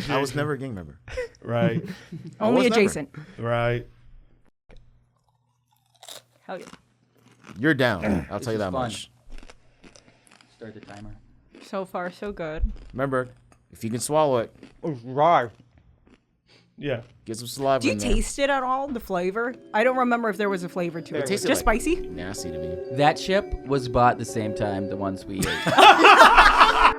appreciation. I was never a gang member. Right. Only adjacent. Right. Hell yeah. You're down. I'll tell you that fun. much. Start the timer. So far, so good. Remember, if you can swallow it, Yeah. get some saliva Do you in there. taste it at all, the flavor? I don't remember if there was a flavor to it. tasted Just like- spicy? Nasty to me. That chip was bought the same time the ones we ate.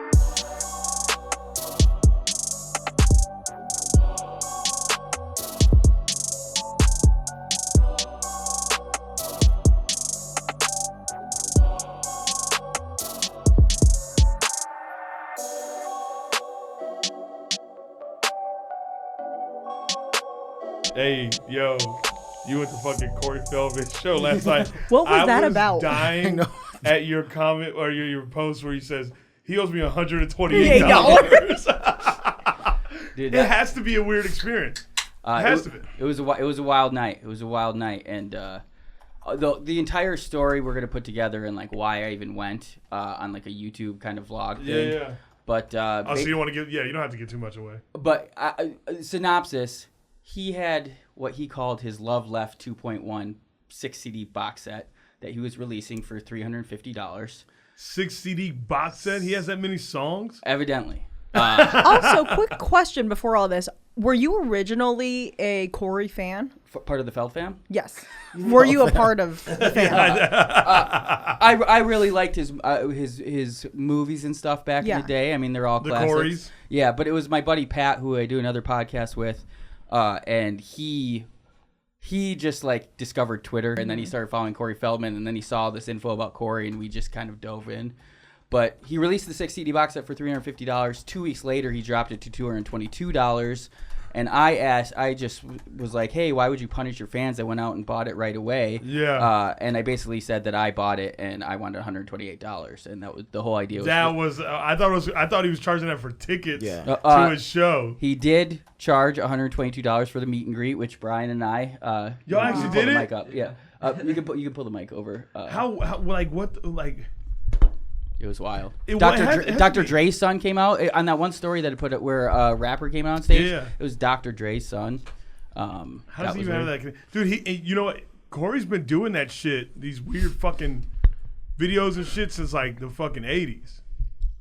Hey, yo, you went to fucking Corey Feldman show last night. What was that I was about? dying at your comment or your post where he says he owes me $128. Dude, It has to be a weird experience. It has to be. It was a wild night. It was a wild night, and the entire story we're gonna put together and like why I even went on like a YouTube kind of vlog thing. Yeah. But So you don't want to give? Yeah, you don't have to give too much away. But synopsis: he had what he called his Love Left 2.1 6 CD box set that he was releasing for $350. 6 CD box set. He has that many songs. Evidently. Also, quick question before all this. Were you originally a Corey fan? Part of the Feld fam. Yes. Were you a part of the fan? I really liked his movies and stuff back in Yeah. the day. I mean, they're all The classics. Coreys. Yeah, but it was my buddy Pat, who I do another podcast with, and he just like discovered Twitter, and then he started following Corey Feldman, and then he saw this info about Corey, and we just kind of dove in. But he released the 6 CD box set for $350. 2 weeks later, he dropped it to $222. And I just was like, hey, why would you punish your fans? I went out and bought it right away. Yeah. And I basically said that I bought it and I wanted $128, and that was the whole idea. That was. I thought he was charging that for tickets Yeah. to his show. He did charge $122 for the meet and greet, which Brian and I. Y'all actually pull did the it? mic up. Yeah. You can pull the mic over. How like what like? It was wild. It has to Dr. be. Dre's son came out on that one story that I put it where a rapper came out on stage. Yeah. It was Dr. Dre's son. How does he even have that? Dude, you know what? Corey's been doing that shit, these weird fucking videos and shit since like the fucking 80s.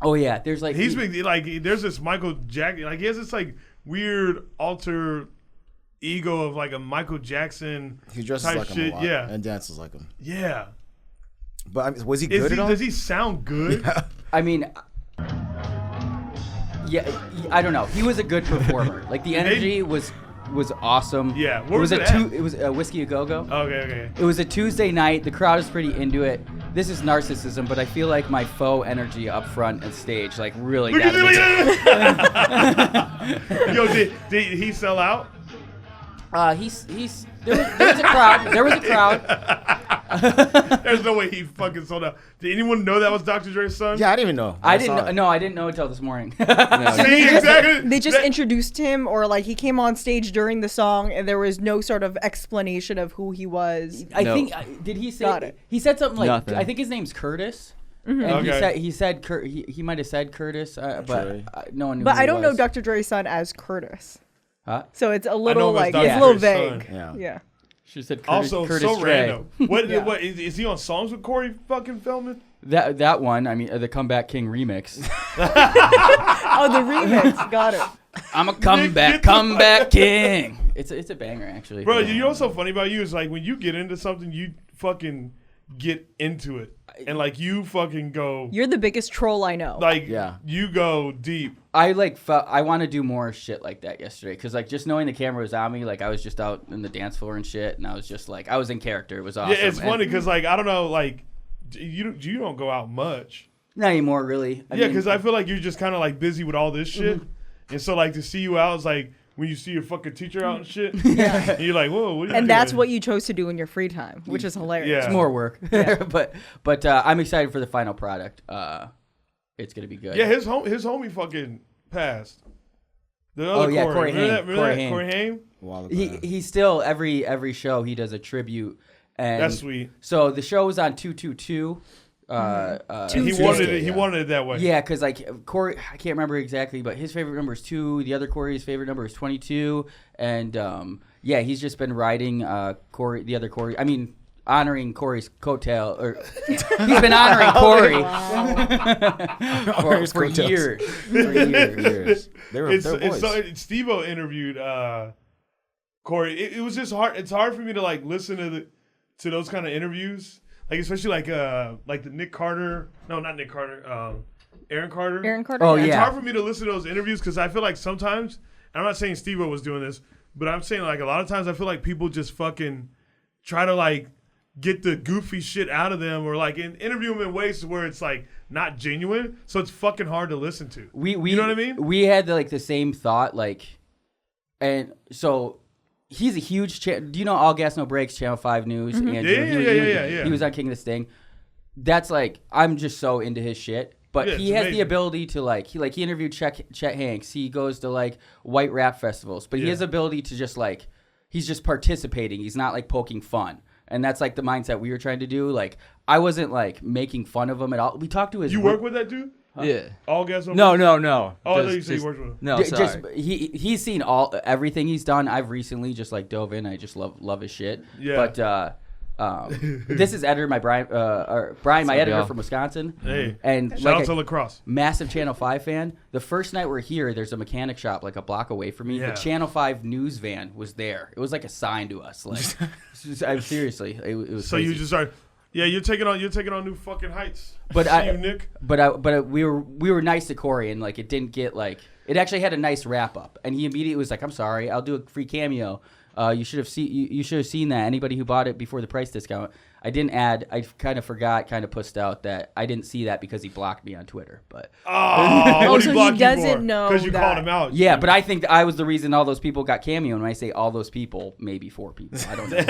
Oh yeah, there's like He's been like, there's this Michael Jackson, like he has this like weird alter ego of like a Michael Jackson He dresses type like him shit. a lot Yeah, and dances like him. yeah. But I mean, was he good at all? Does he sound good? I mean, yeah, I don't know. He was a good performer. Like the energy was awesome. Yeah, it where was was a it at? It was a Whiskey a Go Go. Okay. It was a Tuesday night. The crowd is pretty into it. This is narcissism, but I feel like my faux energy up front at stage like really got me. Yo, did he sell out? There was a crowd. There was a crowd. There's no way he fucking sold out. Did anyone know that was Dr. Dre's son? Yeah, I didn't even know. I didn't know until this morning. See, exactly. They just introduced him, or like he came on stage during the song, and there was no sort of explanation of who he was. I think did he say? Got it. He said something like, Nothing. I think his name's Curtis. Mm-hmm. And Okay. he said he might have said Curtis, but Trey. no one knew. But who I he don't know was. Dr. Dre's son as Curtis, Huh? so it's a I know little him as like Dr. it's a little Dre's vague. son. Yeah. Yeah. She said Also, Curtis so Dre. random. What Yeah. is he on songs with Corey fucking Feldman? That one, I mean, the Comeback King remix. Oh, the remix. Got it. I'm a Get comeback king. It's a banger actually. Bro, you know what's so funny about you is like when you get into something, you fucking get into it, and like you fucking go You're the biggest troll I know. like Yeah. you go deep. I want to do more shit like that yesterday because like just knowing the camera was on me, like I was just out in the dance floor and shit, and I was just like I was in character. It was awesome. Yeah, it's funny because like I don't know, like you don't go out much. Not anymore, really. Yeah, because I feel like you're just kind of like busy with all this shit, and so like to see you out is like when you see your fucking teacher out and shit. Yeah. And you're like, whoa, what are you And doing? that's what you chose to do in your free time, which is hilarious. Yeah. It's more work, but I'm excited for the final product. It's gonna be good. Yeah, his homie fucking passed. The other Corey Haim. Remember that? Corey Haim? A while ago. He still every show he does a tribute. And That's sweet. So the show was on 222 He wanted it that way. Yeah, because like Corey, I can't remember exactly, but his favorite number is 2. The other Corey's favorite number is 22, and yeah, he's just been riding Corey, the other Corey. I mean, honoring Corey's coattail, or he's been honoring Corey for years. For years. They're boys. Steve-O interviewed Corey. It was just hard. It's hard for me to like listen to those kind of interviews. Like especially like the Nick Carter. No, not Nick Carter. Aaron Carter. Aaron Carter. Oh, yeah. It's hard for me to listen to those interviews because I feel like sometimes, and I'm not saying Steve-O was doing this, but I'm saying like a lot of times I feel like people just fucking try to like get the goofy shit out of them or like interview them in ways where it's like not genuine. So it's fucking hard to listen to. You know what I mean? We had like the same thought, like, and so. He's a huge do you know All Gas No Brakes, Channel 5 News? Mm-hmm. Andrew, he was on King of the Sting. That's like, I'm just so into his shit. But he has the ability to like he interviewed Chet Hanks. He goes to like white rap festivals. But he has the ability to just like, he's just participating. He's not like poking fun. And that's like the mindset we were trying to do. Like, I wasn't like making fun of him at all. We talked to his... You work with that dude? Yeah. All Gas No No. Oh, I thought you said you worked with him. No, sorry. He's seen everything he's done. I've recently just like dove in. I just love his shit. Yeah. But this is editor Brian, my editor from Wisconsin. Hey. And shout out like to lacrosse. Massive Channel 5 fan. The first night we're here, there's a mechanic shop like a block away from me. Yeah. The Channel 5 news van was there. It was like a sign to us. Like, seriously, it was. So crazy. you just started. Yeah, you're taking on new fucking heights. But Nick. We were nice to Corey, and like it didn't get like, it actually had a nice wrap up, and he immediately was like, "I'm sorry, I'll do a free cameo. You should have seen that. Anybody who bought it before the price discount." I didn't add. I kind of forgot, kind of pussed out that I didn't see that because he blocked me on Twitter. But what so he doesn't know because you that. called him out. yeah, but I think I was the reason all those people got cameo. And when I say all those people, maybe 4 people. I don't know.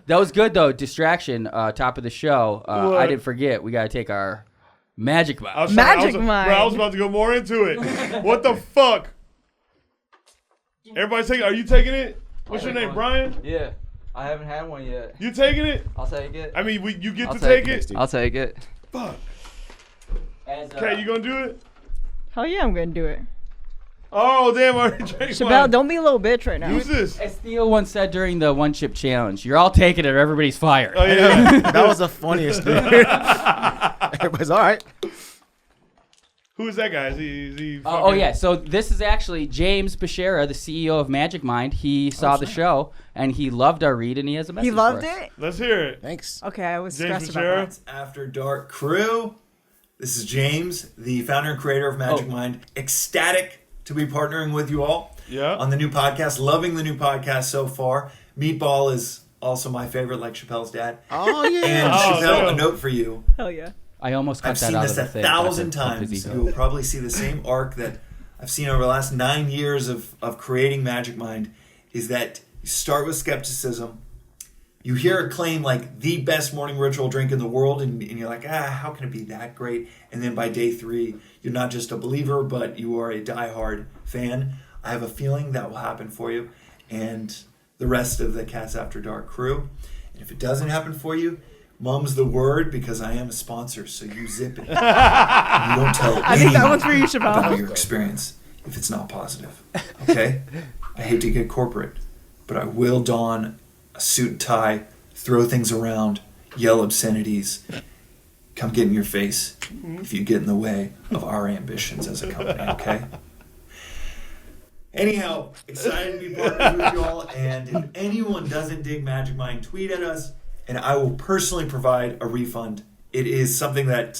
That was good though. Distraction. Top of the show. I didn't forget. We gotta take our Magic Mind. I was about to go more into it. What the fuck? Everybody's taking. Are you taking it? What's your name, Brian? Yeah. I haven't had one yet. You taking it? I'll take it. I mean, you get to take it. I'll take it. Fuck. Okay, you gonna do it? Hell yeah, I'm gonna do it. Oh damn! I already drank Chappelle, mine. don't be a little bitch right now. Who's this? As Theo once said during the one chip challenge, "You're all taking it, or everybody's fired." Oh yeah. That was the funniest thing. Everybody's all right. Who is that guy? Is he Oh yeah, so this is actually James Beshara, the CEO of MagicMind. He saw the show and he loved our read, and he has a message. He loved for us. it? Let's hear it. Thanks. Okay, I was James stressed about Beshara. that. It's After Dark crew. This is James, the founder and creator of MagicMind. Ecstatic to be partnering with you all on the new podcast. Loving the new podcast so far. Meatball is also my favorite, like Chappelle's dad. Oh, yeah. And Chappelle, a note for you. Hell yeah. I almost cut I've that seen out this of the 1,000 thing. times. You will probably see the same arc that I've seen over the last 9 years of creating MagicMind, is that you start with skepticism. You hear a claim like the best morning ritual drink in the world, and you're like, how can it be that great? And then by day 3, you're not just a believer, but you are a diehard fan. I have a feeling that will happen for you and the rest of the KATS After Dark crew. And if it doesn't happen for you, mum's the word, because I am a sponsor, so you zip it. You don't tell I think that one's for you, Chappelle. about your experience if it's not positive. Okay? I hate to get corporate, but I will don a suit and tie, throw things around, yell obscenities, come get in your face if you get in the way of our ambitions as a company, okay? Anyhow, excited to be partners with you all, and if anyone doesn't dig MagicMind, tweet at us, and I will personally provide a refund. It is something that,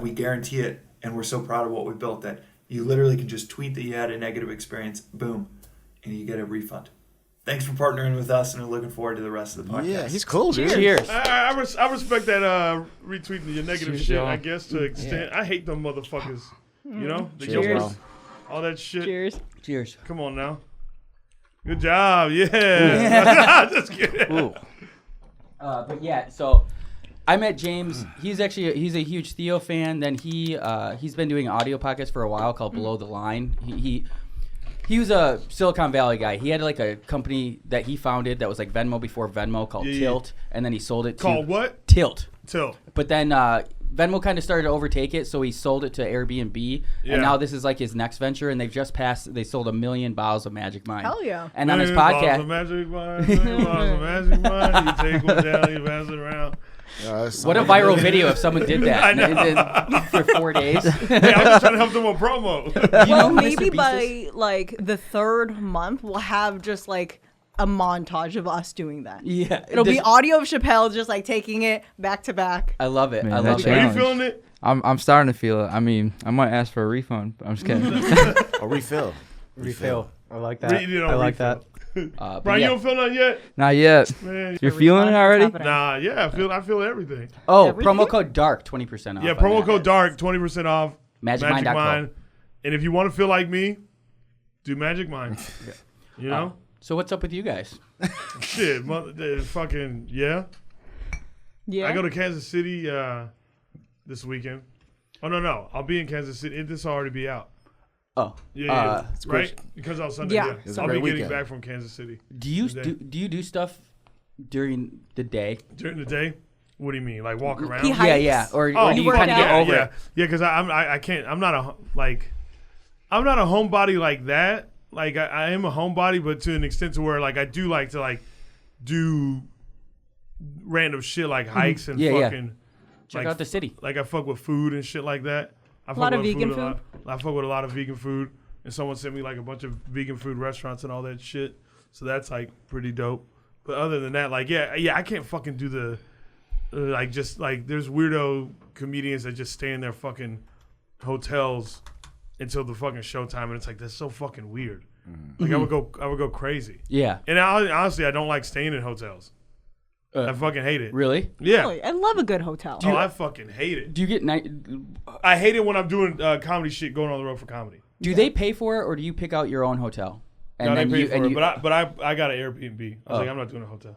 we guarantee it, and we're so proud of what we built that you literally can just tweet that you had a negative experience, boom, and you get a refund. Thanks for partnering with us, and we're looking forward to the rest of the podcast. Yeah, he's cool, dude. Cheers. I respect that retweeting your negative Cheers, shit, y'all. I guess, to extent. I hate them motherfuckers. You know? The Cheers. yokers, all that shit. Cheers. Cheers. Come on now. Good job. Yeah. Just kidding. Ooh. But yeah, so I met James. He's a huge Theo fan. Then he's been doing an audio podcast for a while called Below the Line. He was a Silicon Valley guy. He had like a company that he founded that was like Venmo before Venmo called Tilt, and then he sold it to Called what? Tilt. Till. But then Venmo kind of started to overtake it, so he sold it to Airbnb, Yeah. and now this is like his next venture. And they've just passed. They sold 1 million bottles of MagicMind. Hell yeah. And on his Million bottles podcast, of MagicMind, million bottles of MagicMind. You take one down, you pass it around. what a viral video if someone did that I know. for 4 days. Hey, I'm just trying to help them on promo. You Well, know who maybe Mr. Beast by is? like the 3rd month, we'll have just like a montage of us doing that. Yeah, It'll be this- audio of Chappelle just like taking it back to back. I love it. Man, I that love Are you it. challenge. feeling it? I'm starting to feel it. I mean, I might ask for a refund, but I'm just kidding. Or refill. I like that. You know, I like refill. that. But Brian, yeah. you don't feel nothing yet? Not yet. Man. You're feeling it What's already? happening? Nah, yeah, I feel everything. Oh, Everything? promo code DARK, 20% off. Yeah, on promo that. code DARK, 20% off. MagicMind.com. And if you want to feel like me, do MagicMind. You know? So what's up with you guys? Shit, fucking, yeah. Yeah. I go to Kansas City this weekend. Oh, no. I'll be in Kansas City. This will already be out. Oh, Yeah, right? Because on Sunday, Yeah. yeah. It's a I'll great be getting weekend. back from Kansas City. do you Today. do you do stuff during the day? During the day? What do you mean? Like walk around? He hikes. Yeah. Or Oh, do you work kind of get out. over yeah. it? Yeah, because I can't. I'm not a homebody like that. Like I am a homebody, but to an extent to where like I do like to like do random shit like hikes and Yeah, yeah. fucking Check like, out the city. like I fuck with food and shit like that. I fuck lot of with vegan a lot. food? I fuck with a lot of vegan food, and someone sent me like a bunch of vegan food restaurants and all that shit. So that's like pretty dope. But other than that, like yeah, I can't fucking do the like just like there's weirdo comedians that just stay in their fucking hotels until the fucking showtime, and it's like that's so fucking weird. Like I would go crazy. Yeah. And honestly, I don't like staying in hotels. I fucking hate it. Really? Yeah. Really, I love a good hotel. Oh, I fucking hate it. Do you get night? I hate it when I'm doing comedy shit, going on the road for comedy. Do they pay for it, or do you pick out your own hotel? No, they pay for it, you, but I got an Airbnb. I was like, I'm not doing a hotel.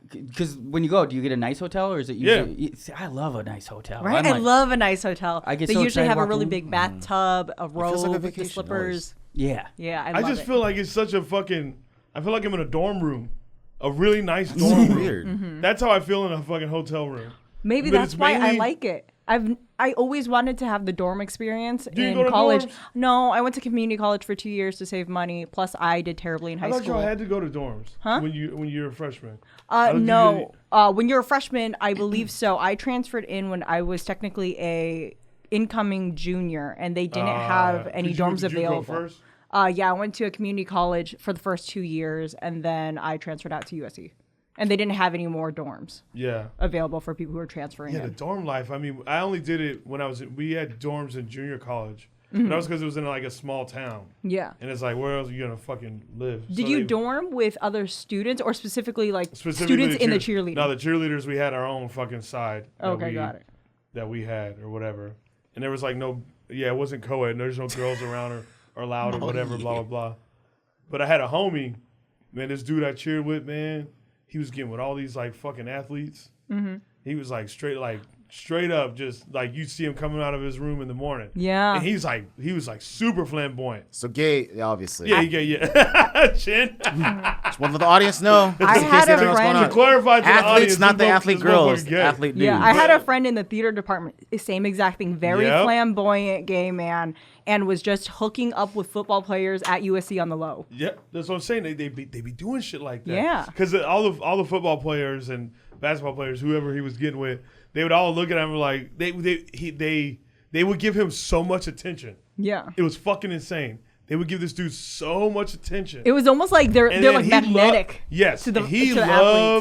because when you go, do you get a nice hotel, or is it usually? See, I love a nice hotel. Right? I'm I love a nice hotel. I get They so usually excited have a walking really in. big bathtub, a robe, feels like a with the vacation slippers. Yeah. Yeah, I I love just it. feel like it's such a fucking. I feel like I'm in a dorm room, a really nice dorm room. Weird. Mm-hmm. That's how I feel in a fucking hotel room. Maybe But that's it's why I mainly- like it. I always wanted to have the dorm experience Do you in go to college. dorms? No, I went to community college for 2 years to save money. Plus, I did terribly in I high thought school. y'all had to go to dorms when you're a freshman. How did you No, do when you're a freshman, I believe so. I transferred in when I was technically a incoming junior, and they didn't have any Did you- dorms did you go available. first? Yeah, I went to a community college for the first 2 years, and then I transferred out to USC, and they didn't have any more dorms Yeah. available for people who were transferring Yeah, the in. dorm life. I mean, I only did it when we had dorms in junior college. But that was because it was in like a small town. Yeah. And it's like, where else are you going to fucking live? Did So you they- dorm with other students, or specifically like specifically students in the cheerleading? No, the cheerleaders, we had our own fucking side. that Okay, we- got it. That we had or whatever. And there was like it wasn't co-ed. There's no girls around or allowed or whatever, blah, blah, blah. But I had a homie, man, this dude I cheered with, man, he was getting with all these like fucking athletes. Mm-hmm. He was like straight up, just like you'd see him coming out of his room in the morning. Yeah. And he was like super flamboyant. So gay, obviously. Yeah. Chin. Just want to let the audience know. I just in had case they a don't know what's friend- going To on. clarify to the Athletes, audience, not the this athlete motherfucker girls. gay. Athlete dudes. Yeah, I had a friend in the theater department, same exact thing, very Yep. flamboyant gay man, and was just hooking up with football players at USC on the low. Yeah, that's what I'm saying. They be doing shit like that. Yeah. Because all the football players and basketball players, whoever he was getting with, they would all look at him like they would give him so much attention. Yeah. It was fucking insane. They would give this dude so much attention. It was almost like they're And they're then like he magnetic. yes, to the, he to the loved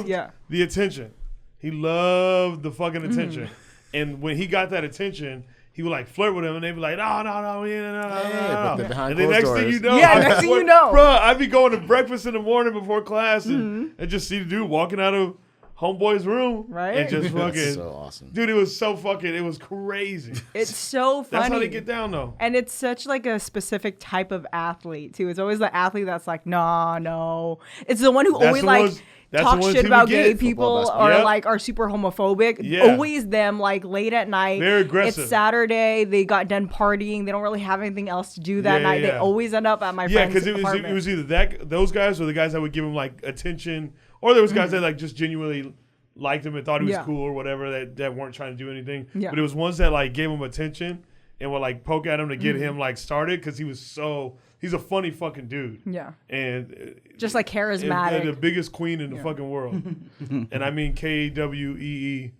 athletes. Yeah. the attention. He loved the fucking Mm-hmm. attention. And when he got that attention, he would like flirt with him, and they'd be like, no, but the behind and the closed next thing doors. you know, Yeah, next thing you know. bro, I'd be going to breakfast in the morning before class, and Mm-hmm. I just see the dude walking out of homeboy's room, Right? And just That's fucking, so awesome. dude, it was so fucking, it was crazy. It's so funny. That's how they get down, though. And it's such like a specific type of athlete too. It's always the athlete that's like, nah, no. It's the one who That's always the like ones- that's the talks ones shit he would about get. gay Football, people basketball. or Yep. like are super homophobic. Yeah. Always them like late at night. Very aggressive. It's Saturday. They got done partying. They don't really have anything else to do that Yeah, night. They yeah. always end up at my Yeah, friend's because it apartment. was either those guys or the guys that would give him like attention, or there was guys that like just genuinely liked him and thought he was Yeah. cool or whatever that weren't trying to do anything. Yeah. But it was ones that like gave him attention and would like poke at him to get him like started because he's a funny fucking dude. Yeah. And Just like charismatic. and the biggest queen in the fucking world. And I mean KWEEN.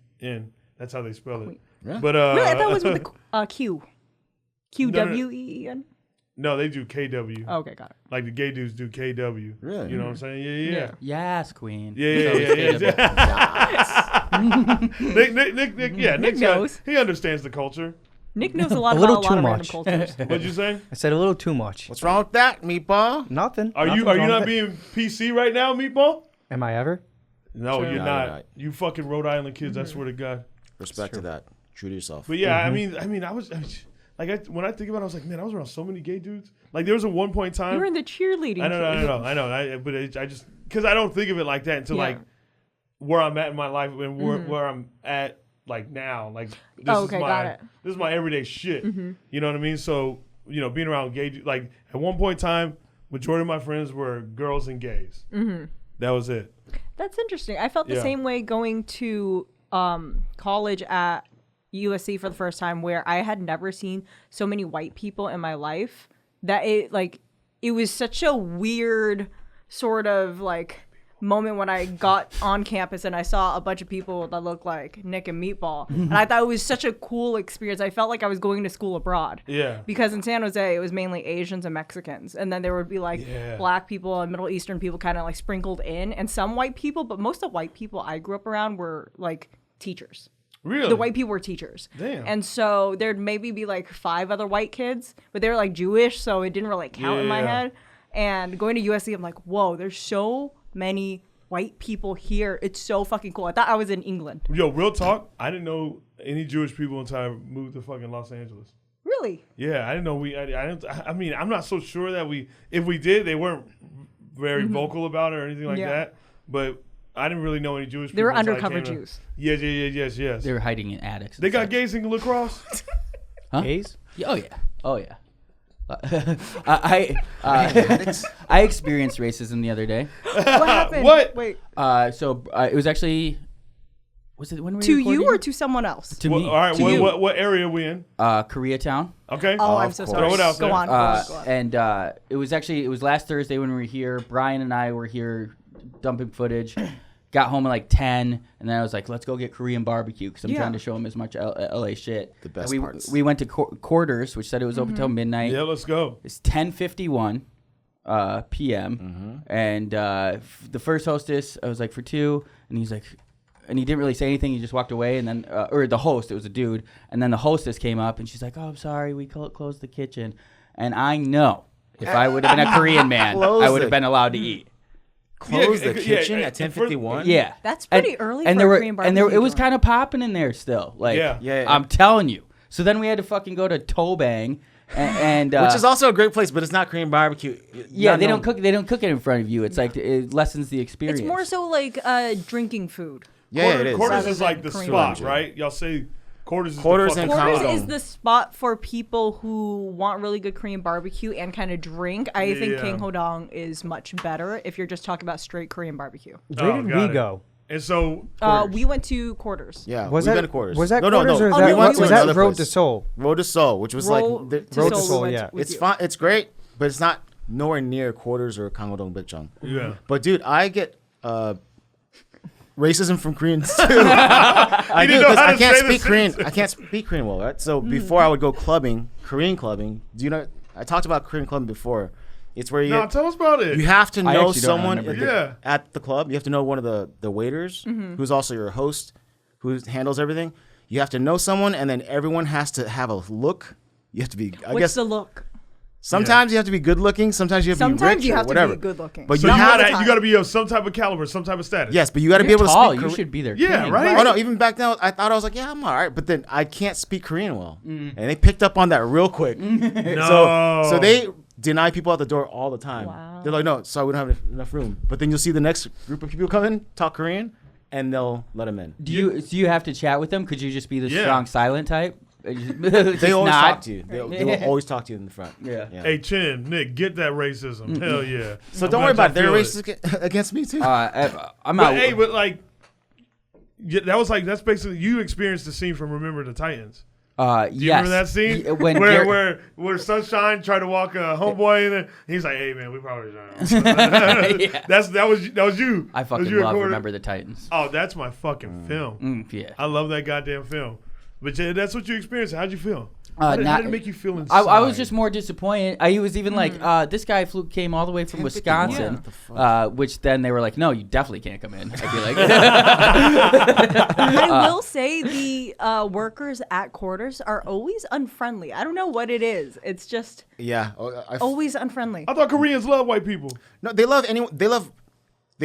That's how they spell it. Yeah. But Really? I thought it was with the Q. No. QWEEN? No, they do KW. Oh, okay, got it. Like the gay dudes do KW. Really? You know what I'm saying? Yeah. Yes, queen. Yeah. Nick knows. He understands the culture. Nick knows a lot A about little a lot too of random much. cultures. What'd you say? I said a little too much. What's wrong with that, Meatball? Nothing. Are you Nothing's wrong not with it. being PC right now, Meatball? Am I ever? No, you're No, not. you're not. You fucking Rhode Island kids, I swear to God. Respect to that. True to yourself. But yeah, I mean, I was like, when I think about it, I was like, man, I was around so many gay dudes. Like there was a one point in time. You were in the cheerleading. I know. team. But I just because I don't think of it like that until Yeah. like where I'm at in my life and where I'm at like now. Like this got it. this is my everyday shit. You know what I mean? So being around gay like at one point in time, majority of my friends were girls and gays. That was it. That's interesting. I felt the Yeah. same way going to college at USC for the first time, where I had never seen so many white people in my life that it was such a weird sort of like moment when I got on campus and I saw a bunch of people that looked like Nick and Meatball. And I thought it was such a cool experience. I felt like I was going to school abroad. Yeah. Because in San Jose, it was mainly Asians and Mexicans. And then there would be like black people and Middle Eastern people kind of like sprinkled in, and some white people. But most of the white people I grew up around were like teachers. Really? The white people were teachers. Damn. And so there'd maybe be like 5 other white kids, but they were like Jewish, so it didn't really count in my Yeah. head. And going to USC, I'm like, whoa, there's so many white people here. It's so fucking cool. I thought I was in England. Yo, real talk. I didn't know any Jewish people until I moved to fucking Los Angeles. Really? Yeah, I didn't know I mean, I'm not so sure that if we did, they weren't very vocal about it or anything like Yeah. that. But I didn't really know any Jewish people. They were until I undercover came to- Jews. Yes. They were hiding in attics. They got gays in lacrosse? Huh? Gays? Oh yeah. I experienced racism the other day. What happened? What? Wait, So it was actually, was it when we to recorded you or it? to someone else? To Well, me? all right, to you. what area are we in? Koreatown. Okay. Oh, I'm of so course. sorry. Throw it out Go there. on. Go on. And it was last Thursday when we were here. Brian and I were here dumping footage. Got home at like 10, and then I was like, let's go get Korean barbecue because I'm Yeah. trying to show him as much LA shit. The best we, parts. We went to Quarters, which said it was open till midnight. Yeah, let's go. It's 10:51 p.m. And the first hostess, I was like, for 2, and he's like, and he didn't really say anything. He just walked away, and then or the host, it was a dude, and then the hostess came up, and she's like, oh, I'm sorry, we closed the kitchen, and I know if I would have been a Korean man, Close I would have it. been allowed to eat. Close Yeah, the yeah, kitchen yeah, at 10:51. Yeah, That's pretty early and for there a were, Korean and there, it barbecue was joint. kind of popping in there still. Like, Yeah. I'm telling you. So then we had to fucking go to Tobang, and Which is also a great place, but it's not Korean barbecue. yeah, Not they known- don't cook. They don't cook it in front of you. It's like it lessens the experience. It's more so like drinking food. Yeah, it is. Quarters Rather is like the than spot, Korean. right? Y'all say Quarters is Quarters the and fucking Quarters Colorado. is the spot for people who want really good Korean barbecue and kind of drink. I think Yeah. King Hodong is much better if you're just talking about straight Korean barbecue. Where Oh, did got we it. go? And so We went to Quarters. Yeah, Was we've that been to Quarters. Was that no, Quarters or Oh, that, we went to was that another Road place. to Seoul? Road to Seoul, which was Roll like to Road to Seoul, Seoul, we went yeah. with it's you. fine. It's great, but it's not nowhere near Quarters or Gangwon-dong Baekjeong. yeah. But dude, I get racism from Koreans too. I do didn't know because how I to can't say the speak Korean. sentence. I can't speak Korean well, right? So before I would go clubbing, Korean clubbing. Do you know? I talked about Korean clubbing before. It's where you No, tell us about it. you have to I know actually don't someone remember. Yeah. at the club. You have to know one of the waiters who's also your host, who handles everything. You have to know someone, and then everyone has to have a look. You have to be. I What's guess the look? sometimes you have to be good looking. Sometimes you have to be Sometimes rich you or have to whatever. be good looking. But So you you have gotta, you gotta be of some type of caliber, some type of status. yes, but you got to be You're able tall. to speak. You should be there. Yeah, king. right? Oh no! Even back then, I thought I was like, yeah, I'm all right. But then I can't speak Korean well, and they picked up on that real quick. No. So they deny people at the door all the time. Wow. They're like, no, sorry, we don't have enough room. But then you'll see the next group of people come in, talk Korean, and they'll let them in. Do you have to chat with them? Could you just be the Yeah. strong silent type? They always talk to you. They will always talk to you in the front. Yeah. Hey, Chin, Nick, get that racism. Hell yeah. So I'm don't worry glad about it. They're y'all feel racist against me too. I'm But out. hey, but like, Yeah, that's basically you experienced the scene from Remember the Titans. Do You remember that scene When where Sunshine tried to walk a homeboy in, and he's like, "Hey man, we probably shouldn't." Yeah. That was you. I fucking love Remember the Titans. Oh, that's my fucking film. Yeah. I love that goddamn film. But yeah, that's what you experienced. How'd you feel? How did it make you feel inside? I was just more disappointed. He was even like, this guy came all the way from Wisconsin, which then they were like, no, you definitely can't come in. I feel like. I will say the workers at quarters are always unfriendly. I don't know what it is. It's just always unfriendly. I thought Koreans love white people. No, they love anyone. They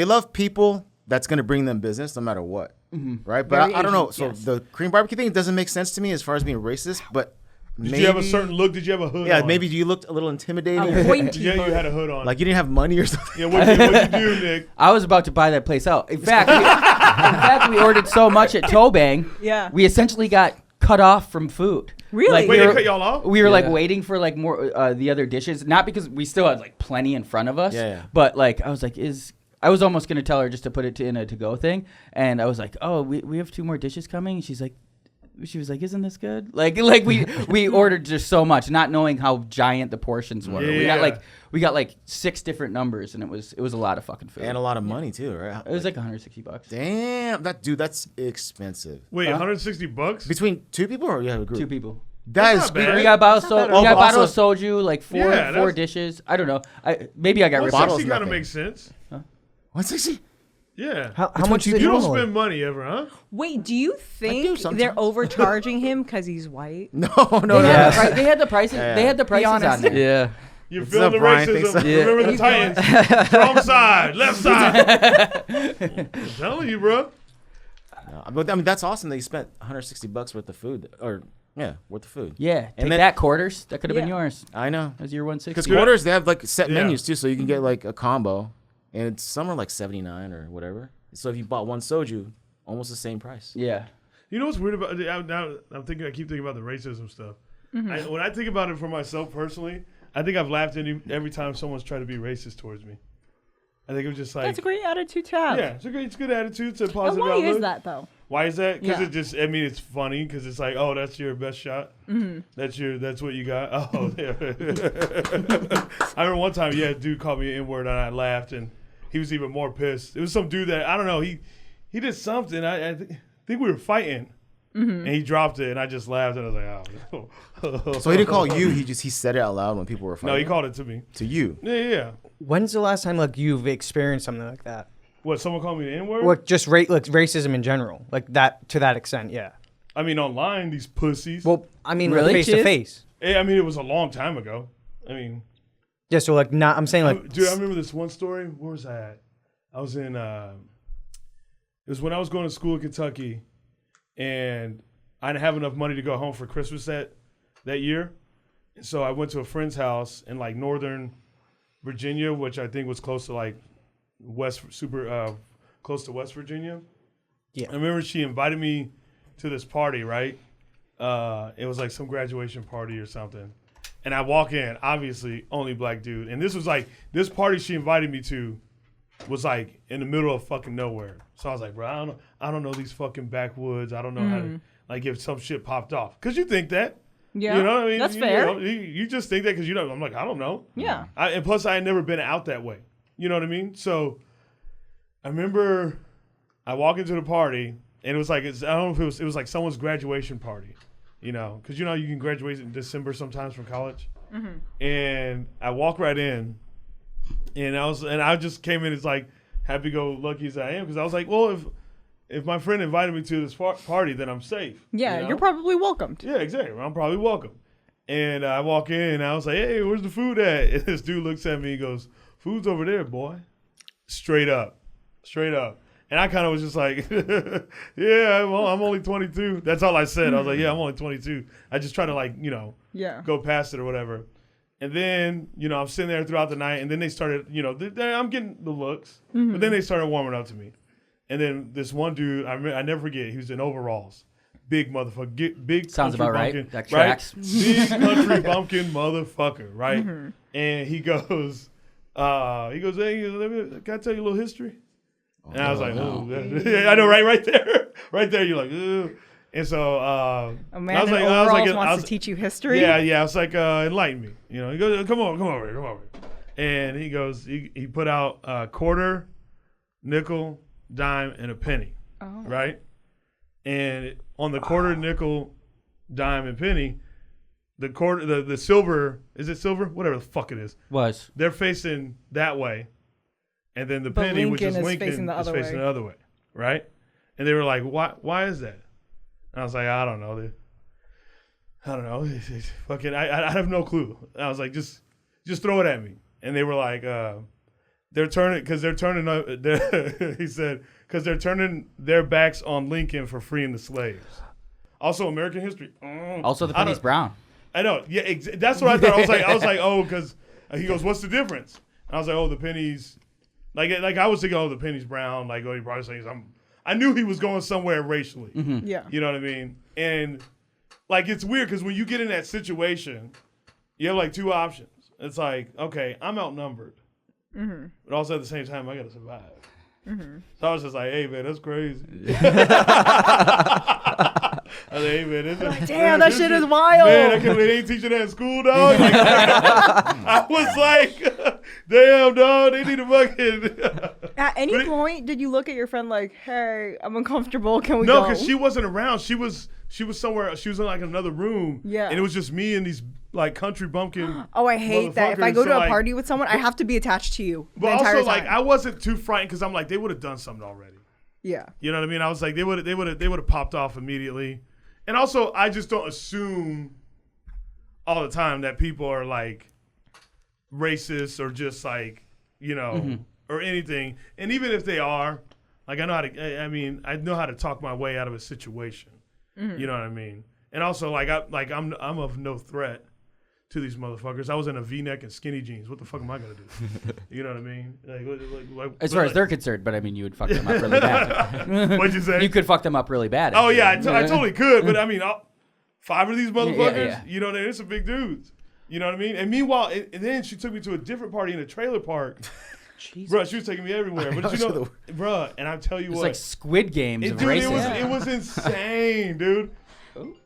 love people that's gonna bring them business no matter what, right? But I don't know. So the Korean barbecue thing doesn't make sense to me as far as being racist, but. Did you have a certain look? Did you have a hood on? Yeah, maybe you looked a little intimidating. Yeah, you had a hood on. Like you didn't have money or something. Yeah, what'd you do, Nick? I was about to buy that place out. In fact, we ordered so much at Tobang, we essentially got cut off from food. Really? Like, wait, they cut y'all off? We were like waiting for like more the other dishes, not because we still had like plenty in front of us. But like I was like, I was almost gonna tell her just to put it in a to-go thing, and I was like, oh, we have 2 more dishes coming. And she was like, isn't this good? Like we ordered just so much, not knowing how giant the portions were. Yeah. We got like 6 different numbers, and it was a lot of fucking food And a lot of money too, right? It was like $160. Damn, that's expensive. Wait, $160 between 2 people, or you have a group? 2 people. That is bad. We got bottle of soju, like 4 that's- dishes. I don't know. Maybe I got rid of $160 kind of makes sense. 160. Yeah. How much You did don't normally? spend money ever, huh? Wait, do you think sometimes. they're overcharging him because he's white? No. They had the prices. They had the prices on honest. there. Yeah. You It's feel the Brian thinks racism. so. Yeah. Remember the Titans. Strong side, left side. I'm telling you, bro. But I mean, that's awesome that you spent $160 worth of food, worth of food. Yeah. And Take then- that quarters. That could have been Yeah. yours. I know. That was your 160. Because quarters, they have like set Yeah. menus too, so you can get like a combo, and some are like $79 or whatever. So if you bought 1 soju, almost the same price. Yeah. You know what's weird about now? I keep thinking about the racism stuff. When I think about it for myself personally, I think I've laughed every time someone's tried to be racist towards me. I think it was just like That's a great attitude to have. yeah, it's a good attitude. It's a And positive why outlook. is that though? Why is that? Because Yeah. it's funny because it's like, oh, that's your best shot. That's what you got. Oh, yeah. I remember one time, a dude called me an N-word and I laughed, and he was even more pissed. It was some dude that I don't know. He did something. I think we were fighting, and he dropped it, and I just laughed, and I was like, oh. So he didn't call you. He said it out loud when people were fighting. No, he called it to me. To you. Yeah. When's the last time like you've experienced something like that? What? Someone called me the N-word? Like just racism in general, like that to that extent. Yeah. I mean, online, these pussies. Well, I mean, Really, face to kid? face. I mean, it was a long time ago. I mean, Yeah. So like, not. I'm saying like. dude, I remember this one story. Where was I at? I was in. It was when I was going to school in Kentucky, and I didn't have enough money to go home for Christmas that year, and so I went to a friend's house in like northern Virginia, which I think was close to like close to West Virginia. Yeah. I remember she invited me to this party. Right, it was like some graduation party or something. And I walk in, obviously only black dude. And this was like, this party she invited me to was like in the middle of fucking nowhere. So I was like, bro, I don't know these fucking backwoods. I don't know how to, like, if some shit popped off. Because you think that. Yeah. You know what I mean? That's fair. You just think that because you know. I'm like, I don't know. Yeah. And plus, I had never been out that way. You know what I mean? So I remember I walk into the party, and it was like, I don't know if it was like someone's graduation party. You know, because you can graduate in December sometimes from college. And I walk right in, and I just came in as like happy-go-lucky as I am, because I was like, well, if my friend invited me to this party, then I'm safe. Yeah, you know? you're probably welcomed. Yeah, exactly. I'm probably welcome. And I walk in, and I was like, hey, where's the food at? And this dude looks at me, he goes, food's over there, boy. Straight up. And I kind of was just like, yeah, well, I'm only 22. That's all I said. I was like, yeah, I'm only 22. I just try to like, go past it or whatever. And then, I'm sitting there throughout the night, and then they started, I'm getting the looks, but then they started warming up to me. And then this one dude, I never forget, he was in overalls. Big motherfucker. Big Sounds country about right. bumpkin, That tracks. Big country bumpkin motherfucker, right? And he goes, hey, can I tell you a little history? And I was like, oh, I know, right there, you're like, ugh. And so, A man I was in like, overalls wants to teach you history. Yeah. I was like, enlighten me. He goes, come over here. And he goes, he put out a quarter, nickel, dime, and a penny. Oh. Right? And on the quarter, nickel, dime, and penny, the quarter, the silver, is it silver? Whatever the fuck it is. They're facing that way. And then the penny, which is Lincoln, is facing the other way. Right? And they were like, why is that? And I was like, I don't know. Fucking, I have no clue. I was like, just throw it at me. And they were like, he said, because they're turning their backs on Lincoln for freeing the slaves. Also, American history. Also, the penny's brown. I know. Yeah, that's what I thought. I was like, oh, because he goes, what's the difference? And I was like, oh, the penny's like I was thinking, oh, the penny's brown. Like, oh, he probably saying I knew he was going somewhere racially. Mm-hmm. Yeah. You know what I mean? And like, it's weird because when you get in that situation, you have like two options. It's like, okay, I'm outnumbered. Mm-hmm. But also at the same time, I got to survive. Mm-hmm. So I was just like, hey, man, that's crazy. I was like, hey, man, damn, that shit is wild. Man, I can't believe they ain't teaching that in school, dog. Like, I was like, damn, dog, they need a fucking. At any point, did you look at your friend like, hey, I'm uncomfortable, can we go? No, because she wasn't around. She was somewhere. She was in like another room. Yeah. And it was just me and these like country bumpkin. Oh, I hate that. If I go to a party with someone, I have to be attached to you. But the entire also, time. like, I wasn't too frightened because I'm like, they would have done something already. Yeah. You know what I mean? I was like, they would have popped off immediately. And also, I just don't assume all the time that people are like racist or just like, or anything. And even if they are, like, I know how to talk my way out of a situation. Mm-hmm. You know what I mean? And also, like, I'm of no threat to these motherfuckers. I was in a V-neck and skinny jeans. What the fuck am I gonna do? You know what I mean? Like, as far as they're concerned, but I mean, you would fuck them up really bad. What'd you say? You could fuck them up really bad. Oh yeah, I totally could. But I mean, 5 of these motherfuckers, yeah. you know, they're some big dudes. You know what I mean? And meanwhile, and then she took me to a different party in a trailer park. Bro, she was taking me everywhere. But bro, and I tell you it's what, like Squid Games of racism. It was insane, dude.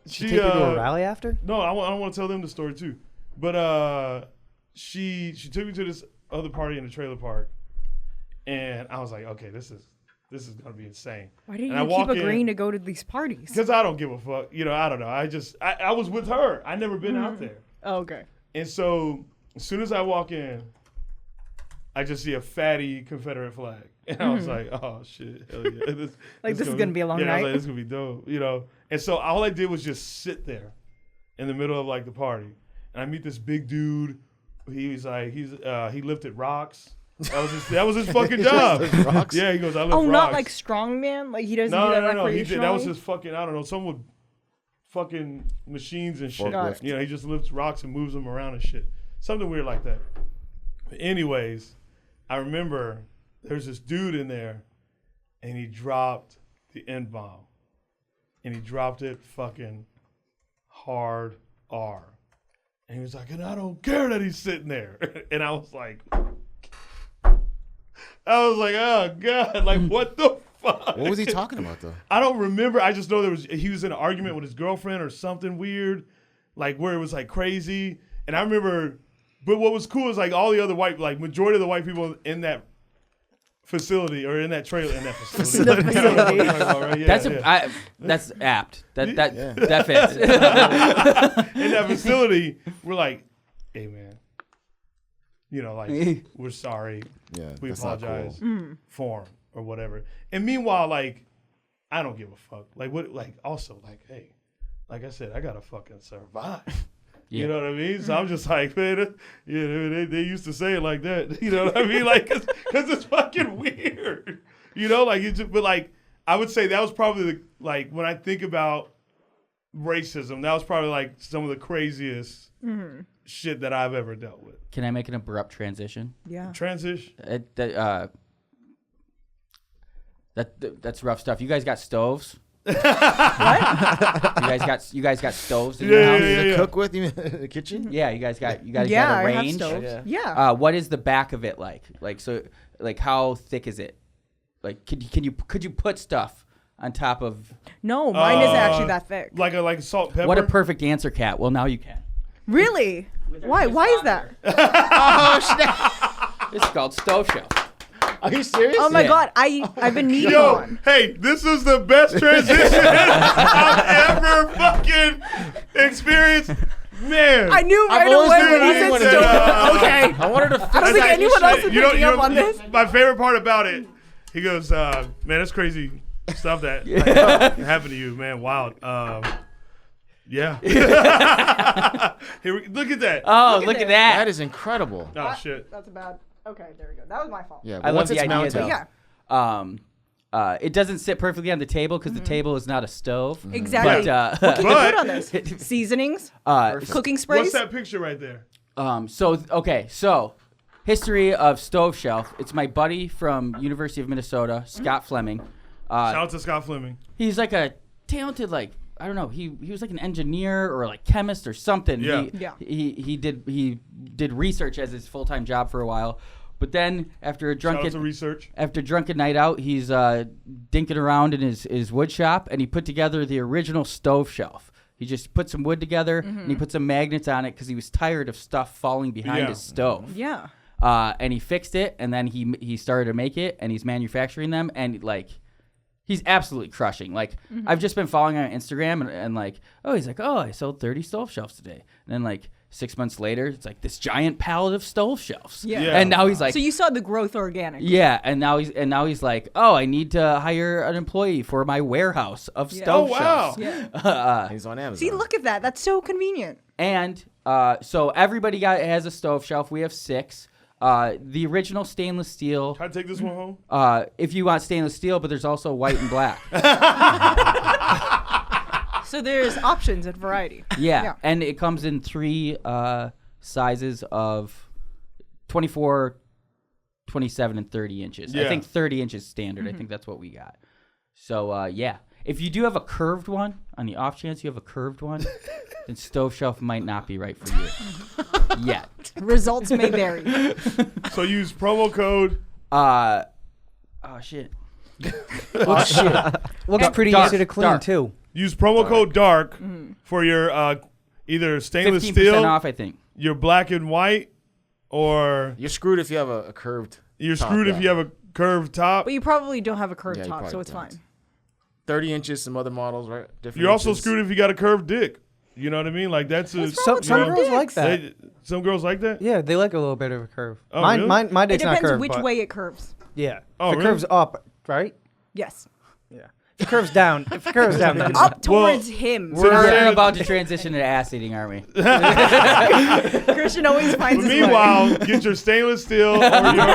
She take you to a rally after? No, I want to tell them the story too. But she took me to this other party in the trailer park, and I was like, okay, this is gonna be insane. Why didn't you keep agreeing to go to these parties? Because I don't give a fuck. I don't know. I was with her. I never been out there. Oh, okay. And so as soon as I walk in, I just see a fatty Confederate flag, and I was like, oh shit, hell yeah. This is gonna be a long night. I was like, this is gonna be dope, And so all I did was just sit there in the middle of like the party. And I meet this big dude. He was like, he lifted rocks. That was his fucking job. Rocks? Yeah, he goes, I lift rocks. rocks. Not like strongman? Like he doesn't do that recreationally? No. He did. That was his fucking, I don't know, some with fucking machines and shit. He just lifts rocks and moves them around and shit. Something weird like that. But anyways, I remember there's this dude in there, and he dropped the N-bomb. And he dropped it fucking hard R. And he was like, and I don't care that he's sitting there. And I was like, oh God, like what the fuck? What was he talking about though? I don't remember. I just know he was in an argument with his girlfriend or something weird, like where it was like crazy. And I remember, but what was cool is like all the other majority of the white people in that facility or in that trailer in that facility. That's apt. That fits. In that facility, we're like, hey man, we're sorry. Yeah, we apologize cool. for him or whatever. And meanwhile, like, I don't give a fuck. Like what? Like also, like, hey, like I said, I gotta fucking survive. Yeah. You know what I mean? So I'm just like, man, they used to say it like that. You know what I mean? Like, because it's fucking weird. But like, I would say that was probably when I think about racism, that was probably like some of the craziest shit that I've ever dealt with. Can I make an abrupt transition? Yeah. Transition? That's rough stuff. You guys got stoves? What? You guys got stoves in your house to cook with? You mean the kitchen? Yeah, you guys got a I range. have stoves. Yeah. What is the back of it like? Like how thick is it? Like, could you put stuff on top of? No, mine isn't actually that thick. Like salt, pepper. What a perfect answer, Kat. Well, now you can. Really? Why? Why is that? It's called stove shelf. Are you serious? Oh my Yeah. God, I've been needing Yo, one. hey, this is the best transition I've ever fucking experienced. Man, I knew right always away knew when that he you said wanted stove. Okay. I wanted to. I don't think anyone else is picking up on this. My favorite part about it, he goes, man, that's crazy stuff that happened to you, man. Wild. Yeah. Look at that. Oh, look at that. That is incredible. Oh, shit. That's a bad. Okay, there we go. That was my fault. Yeah, I but love once the it's idea mounted, that- Yeah. It doesn't sit perfectly on the table because the table is not a stove. Exactly. But, What can you But- put on this? Seasonings, cooking sprays. What's that picture right there? So history of stove shelf. It's my buddy from University of Minnesota, Scott Fleming. Shout out to Scott Fleming. He's like a talented, like, I don't know. He was like an engineer or like chemist or something. Yeah. He did research as his full-time job for a while. But then after a Shout out to drunken research. night out, he's dinking around in his wood shop, and he put together the original stove shelf. He just put some wood together and he put some magnets on it because he was tired of stuff falling behind his stove. Yeah. And he fixed it, and then he started to make it, and he's manufacturing them, and like he's absolutely crushing. Like I've just been following him on Instagram, and like, oh, he's like, oh, I sold 30 stove shelves today, and then like 6 months later, it's like this giant pallet of stove shelves. Yeah. And now he's like, So you saw the growth organic. yeah, and now he's like, oh, I need to hire an employee for my warehouse of Yeah. stove Oh, wow. shelves. Yeah. He's on Amazon. See, look at that. That's so convenient. And so everybody has a stove shelf. We have 6. The original stainless steel. Can I take this one home? If you want stainless steel, but there's also white and black. So there's options and variety. Yeah, and it comes in 3 sizes of 24, 27, and 30 inches. I Yeah. think 30 inches standard. I think that's what we got. So, yeah. If you do have a curved one, on the off chance you have a curved one, then stove shelf might not be right for you. Yet. Results may vary. So use promo code. Oh, shit. Looks pretty dark, easy to clean dark. too. Use promo code DARK for your either stainless 15% steel, off, I think. your black and white, or You're screwed if you have a curved. you're top, screwed yeah. if you have a curved top. But you probably don't have a curved Yeah, you top, probably so it's don't. fine. 30 inches, some other models, right? Different You're also inches. screwed if you got a curved dick. You know what I mean? Like that's a Some you know, girls like that. some girls like that. Yeah, they like a little bit of a curve. Oh, Mine, really? mine, my It dick's not depends curved. which but way it curves. Yeah. Oh, if it really? curves up, right? Yes. Yeah. If it curves down, then Up towards him. So We're Yeah. about to transition to ass eating, aren't we? Christian always finds his way. Meanwhile, get your stainless steel or your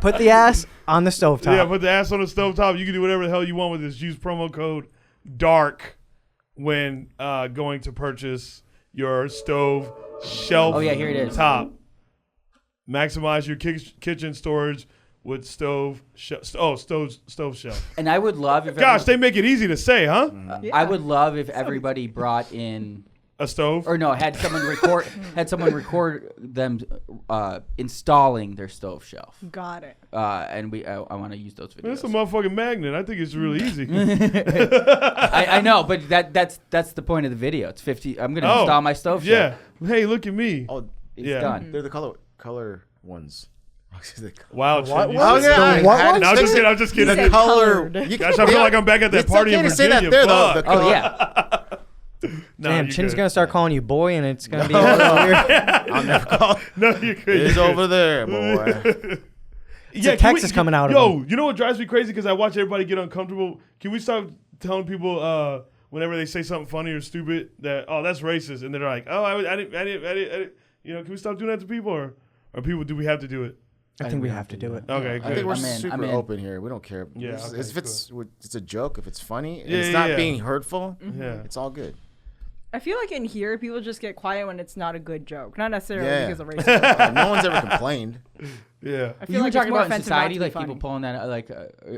put the ass on the stovetop. yeah, put the ass on the stovetop. You can do whatever the hell you want with this. Use promo code DARK when going to purchase your stove shelf. Oh, yeah, here it is. Top. Maximize your kitchen storage with stove shelf. And I would love if Gosh, they make it easy to say, huh? I would love if everybody brought in A stove. or no, had someone record them installing their stove shelf. Got it. And I want to use those videos. That's a motherfucking magnet. I think it's really easy. I know, but that's the point of the video. It's 50. I'm gonna install my stove Yeah. shelf. Hey, look at me. Oh, It's Yeah. done. they're the color ones. Wow. What? Trent, you What? said- The what ones? No, I'm just kidding. I'm just kidding. said color. colored. You Gosh, I feel like I'm back at that party in okay to say Virginia. that there, though. Fuck. The Oh color- yeah. No, Damn, you're Chin's good. gonna start calling you boy, and it's gonna be a little weird. I'll never call. No, you're good. It's You're over there, boy. good. a Texas coming out of Yo, him. you know what drives me crazy? Because I watch everybody get uncomfortable. Can we stop telling people whenever they say something funny or stupid that, oh, that's racist, and they're like, oh, I didn't. You know, can we stop doing that to people, or people do we have to do it? I think we have to do it. Okay, I good. think we're I'm in, super I'm in. open here. We don't care. Yeah, It's- okay, if it's a joke, if it's funny, and Yeah, it's yeah, not yeah. being hurtful, Yeah. it's all good. I feel like in here, people just get quiet when it's not a good joke. Not necessarily Yeah. because of racism. No one's ever complained. Yeah. I feel You were like talking it's more about in offensive not to society, be like funny. people pulling that, like,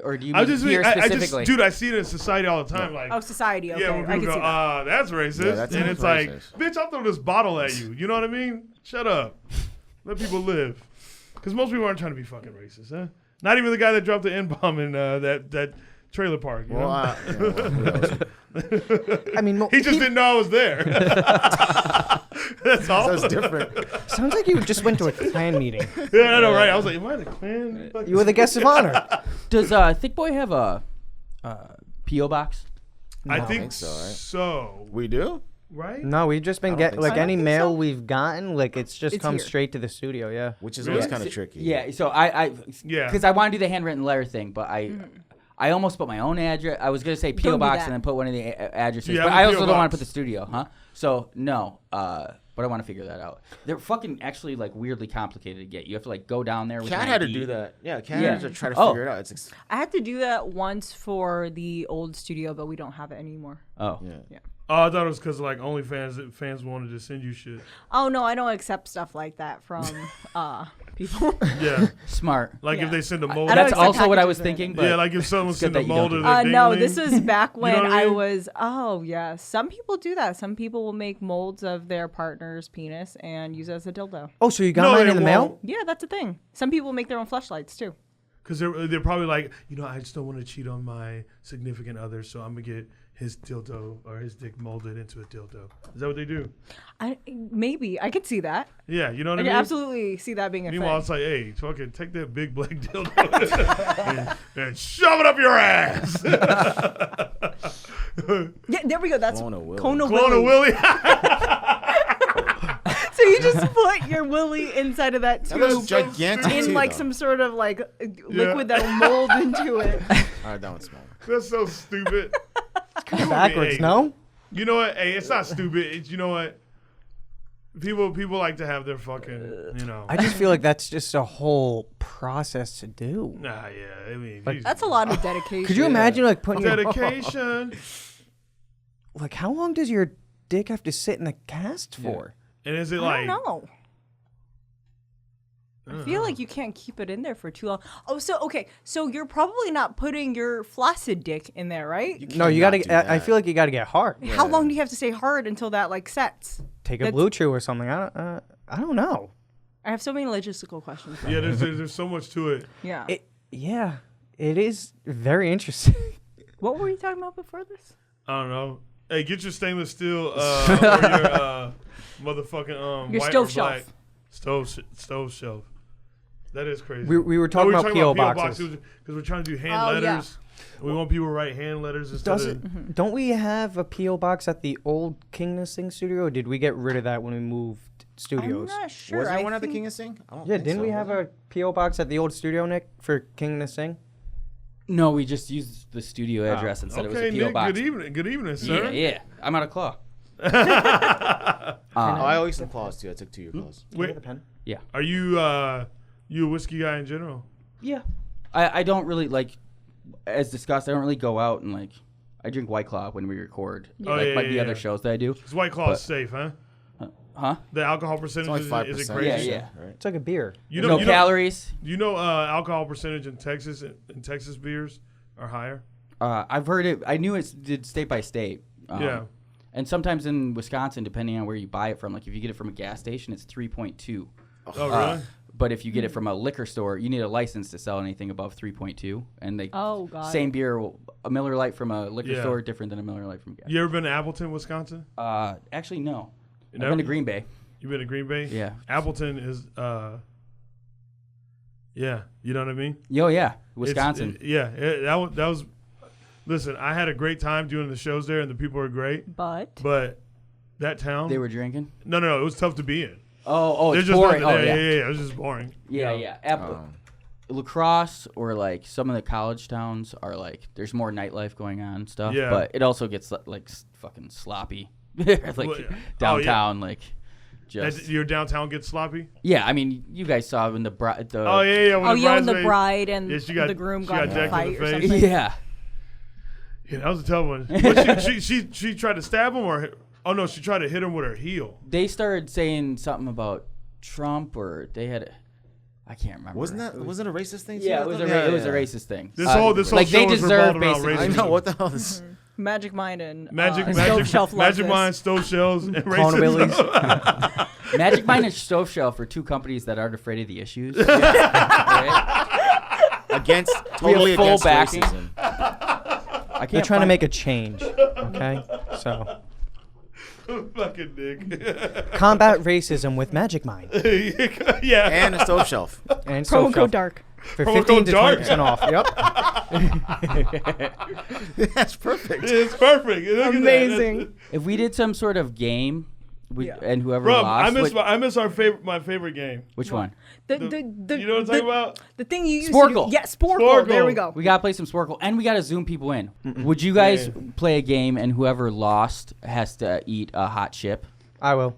or do you I mean just, here I specifically? dude, I see it in society all the time. Like, Oh, society. Okay, yeah, when I people can go, see that. that's racist, Yeah, that's and it's like, racist. bitch, I'll throw this bottle at you. You know what I mean? Shut up. Let people live. Because most people aren't trying to be fucking racist, huh? Not even the guy that dropped the N-bomb in that trailer park. You know? I mean, he just didn't know I was there. That's all. Sounds different. Sounds like you just went to a clan meeting. Yeah, I know, right? I was like, am I the clan? You were the guest of honor. Does Thick Boy have a P.O. box? I think think so, right? so. We do? Right? No, we've just been think getting like so. I any don't think mail so. we've gotten, like it's just It's come here. straight to the studio. Yeah. Which is Really? always kind of tricky. Yeah. So I Yeah. because I want to do the handwritten letter thing, but I almost put my own address. I was gonna say P.O. Don't do box that. and then put one of the addresses, Yeah, but have a I also P.O. don't want to box. put the studio, huh? So no. But I want to figure that out. They're fucking actually like weirdly complicated to get. You have to like go down there with Cat an had to ID. do that. Yeah, Cat Yeah. had to try to Oh. figure it out. It's I had to do that once for the old studio, but we don't have it anymore. Oh. yeah. Oh, I thought it was because like OnlyFans fans wanted to send you shit. Oh no, I don't accept stuff like that from people. Yeah. Smart. Like if Yeah. they send a mold. I don't That's accept also what I was packages or thinking. But Yeah, like if someone it's good sent a that you don't mold do of that. their No, ding-a-ling. this was back when know what I I mean? was. Oh yeah, some people do that. Some people will make molds of their partner's penis and use it as a dildo. Oh, so you got No, mine they in the mail? won't. Yeah, that's a thing. Some people make their own fleshlights too. Because they're probably like, I just don't want to cheat on my significant other, so I'm going to get his dildo or his dick molded into a dildo. Is that what they do? Maybe I could see that. Yeah, you know what I I can mean? absolutely see that being a Meanwhile, thing. it's like, hey, fucking take that big black dildo and shove it up your ass. Yeah, there we go. That's Clone a Willy. Clone a Clone a Willy. Willy. So you just put your willy inside of that That was tube gigantic in too, like though. some sort of like liquid that'll mold into it. All right, that one's small. That's so stupid. Backwards, Hey, no? You know what? Hey, it's not stupid. It's, you know what? People like to have their fucking, I just feel like that's just a whole process to do. Nah, yeah. I mean, Like, Jesus. That's a lot of dedication. Could you imagine like putting your dedication. like how long does your dick have to sit in the cast for? And is it I like, don't know. I feel like you can't keep it in there for too long. Oh, so okay, so you're probably not putting your flaccid dick in there, right? No, you cannot gotta. do that. I feel like you gotta get hard. How long do you have to stay hard until that like sets? Take a That's- blue chew or something. I don't know. I have so many logistical questions. yeah, there's so much to it. Yeah. Yeah, it is very interesting. What were you talking about before this? I don't know. Hey, get your stainless steel or your motherfucking Your white stove or shelf. black stove shelf. That is crazy. We were talking about P.O. boxes. because we're trying to do hand Oh, yeah. letters. We want people to write hand letters instead Does of. it? Don't we have a P.O. box at the old King studio? Or did we get rid of that when we moved studios? I'm not sure. Was there I one at the think- King of Sing? I don't Yeah, think didn't so. we have a P.O. box at the old studio, Nick, for King to Sing? No, we just used the studio address and said it was Okay, a P.O. Nick. box. Good evening. Good evening, Yeah, sir. yeah. I'm out of claw. I always some claws too. I took 2 of your claws. Wait, a pen? are you you a whiskey guy in general? Yeah. I don't really like, as discussed, I don't really go out and like, I drink White Claw when we record. Oh, like yeah, the yeah, other yeah. shows that I do. Because White Claw is But- safe, huh? Huh? The alcohol It's percentage only 5%. is it crazy? Yeah. Right? It's like a beer. You No know, calories. You know, alcohol percentage in Texas beers are higher. I've heard it. I knew it did state by state. Yeah. And sometimes in Wisconsin, depending on where you buy it from, like if you get it from a gas station, it's 3.2. Oh, really? But if you get it from a liquor store, you need a license to sell anything above 3.2. And they Oh, God. same beer, a Miller Lite from a liquor Yeah. store, different than a Miller Lite from a gas. You ever been to Appleton, Wisconsin? Actually, no. I've never- been to Green Bay. You been to Green Bay? Yeah. Appleton is, yeah, you know what I mean? Yo, yeah, It's- Wisconsin. that was. Listen, I had a great time doing the shows there, and the people were great. But But that town, They were drinking. no, it was tough to be in. Oh, There's it's just boring. nothing Oh, there. yeah. Yeah, it was just boring. Yeah. Apple. Lacrosse or like some of the college towns are like there's more nightlife going on and stuff. Yeah. But it also gets like fucking sloppy. Like Well, yeah. downtown, like just Your downtown gets sloppy. yeah. I mean, you guys saw when the Oh yeah. when the bridesmaid- bride and Yeah, she got- the groom she got got in a decked in fight the or face. something. yeah. Yeah, that was a tough one. But she tried to stab him, or oh no, she tried to hit him with her heel. They started saying something about Trump, or they had. I can't remember. Wasn't it a racist thing? Yeah, too? it was I a thought? it was a racist thing. This whole like show they is deserve revolved around basically. I know what the hell is. MagicMind and Magic Stove Shelf loves MagicMind, this. Stove Shells, and Clone racism. Willies. MagicMind and Stove Shelf are two companies that aren't afraid of the issues. Right? against totally full against backing. racism. I They're can't trying to find- make a change. Okay, so Fucking Nick. combat racism with MagicMind Yeah. And a stove shelf. and Promo so code dark. for Promo 15 code to dark. 20% off. Yep. That's perfect. It's perfect. Look at that. Amazing. If we did some sort of game, and whoever Bro, lost, I miss my favorite game. which one? The You know what I'm talking about? The thing you used Sporkle. to do. Yeah, Sporkle. There we Sporkle. go. We gotta play some Sporkle, and we gotta zoom people in. Would you guys play a game, and whoever lost has to eat a hot chip? I will.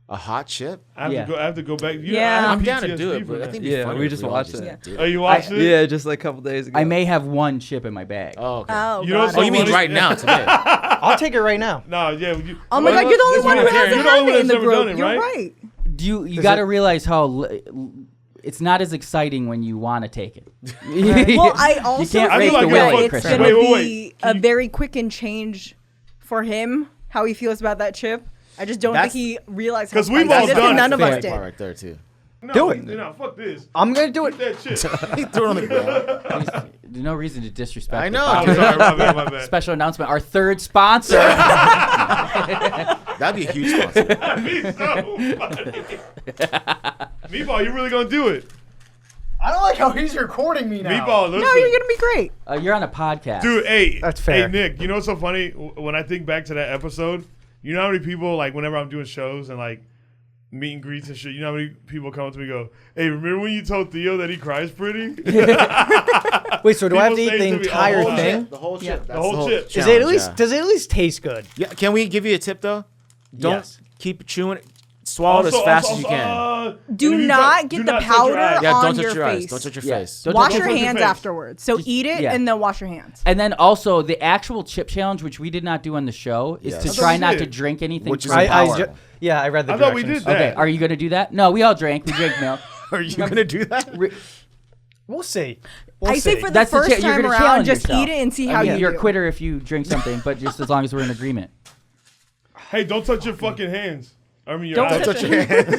A hot chip? I have to go back. Yeah. I'm down to do it, but I think it'd be Yeah, funny we if just all watched just it. did Oh, you watched it? Yeah, just like a couple days ago. I may have one chip in my bag. Oh, okay. Oh, You know God. so Oh, you mean funny? right now, today? I'll take it right now. No, yeah. Oh my God, you're the only one who hasn't You're the had only it one in that's the never done group. it, You're right? right. You got to realize how it's not as exciting when you want to take it. Well, I also you can't I rake feel like the you're will like- at it's Christmas. going to Wait. be a very quick and change for him, how he feels about that chip. I just don't That's- think he realized how 'Cause we've spicy all it is, done and none of fair. us That did. part right there, too. No, Do it. No, fuck this. I'm going to do Eat it. that shit. He threw it on the ground. There's no reason to disrespect. I the know. I'm podcast. sorry, my bad. Special announcement: our third sponsor. That'd be a huge sponsor. That'd be so funny. Meatball, you really gonna do it? I don't like how he's recording me Meatball, listen. No, you're going to be great. You're on a podcast, Dude, hey. That's fair. Hey, Nick, you know what's so funny? When I think back to that episode, you know how many people, like, whenever I'm doing shows and, like, meet and greets and shit, you know how many people come up to me and go, hey, remember when you told Theo that he cries pretty? Wait, so do I have to People eat say the to me, entire "Oh, thing? The whole Yeah. chip. The whole chip. Is it at least? Yeah. Does it at least taste good? Yeah, can we give you a tip, though? Don't Yes. keep chewing it. Swallow it as fast as you can. Do and you not do get the not touch powder your eyes. Yeah, on don't touch your your eyes. face. Don't touch your Yeah. face. Don't Wash touch your touch your hands face. afterwards. So eat it yeah. and then wash your hands. And then also the actual chip challenge, which we did not do on the show, is Yes. to I thought try we not did. to drink anything. Which is from power. I read the I thought we directions. did that. Okay, are you gonna do that? No, we all drank. We drank milk. Are you going to do that? We'll see. I say for the That's the first you're time gonna around, challenge just yourself. eat it and see I how mean, you you're do. a quitter if you drink something, but just as long as we're in agreement. Hey, don't touch your fucking hands. I mean, your Don't eyes. touch Touch your hands.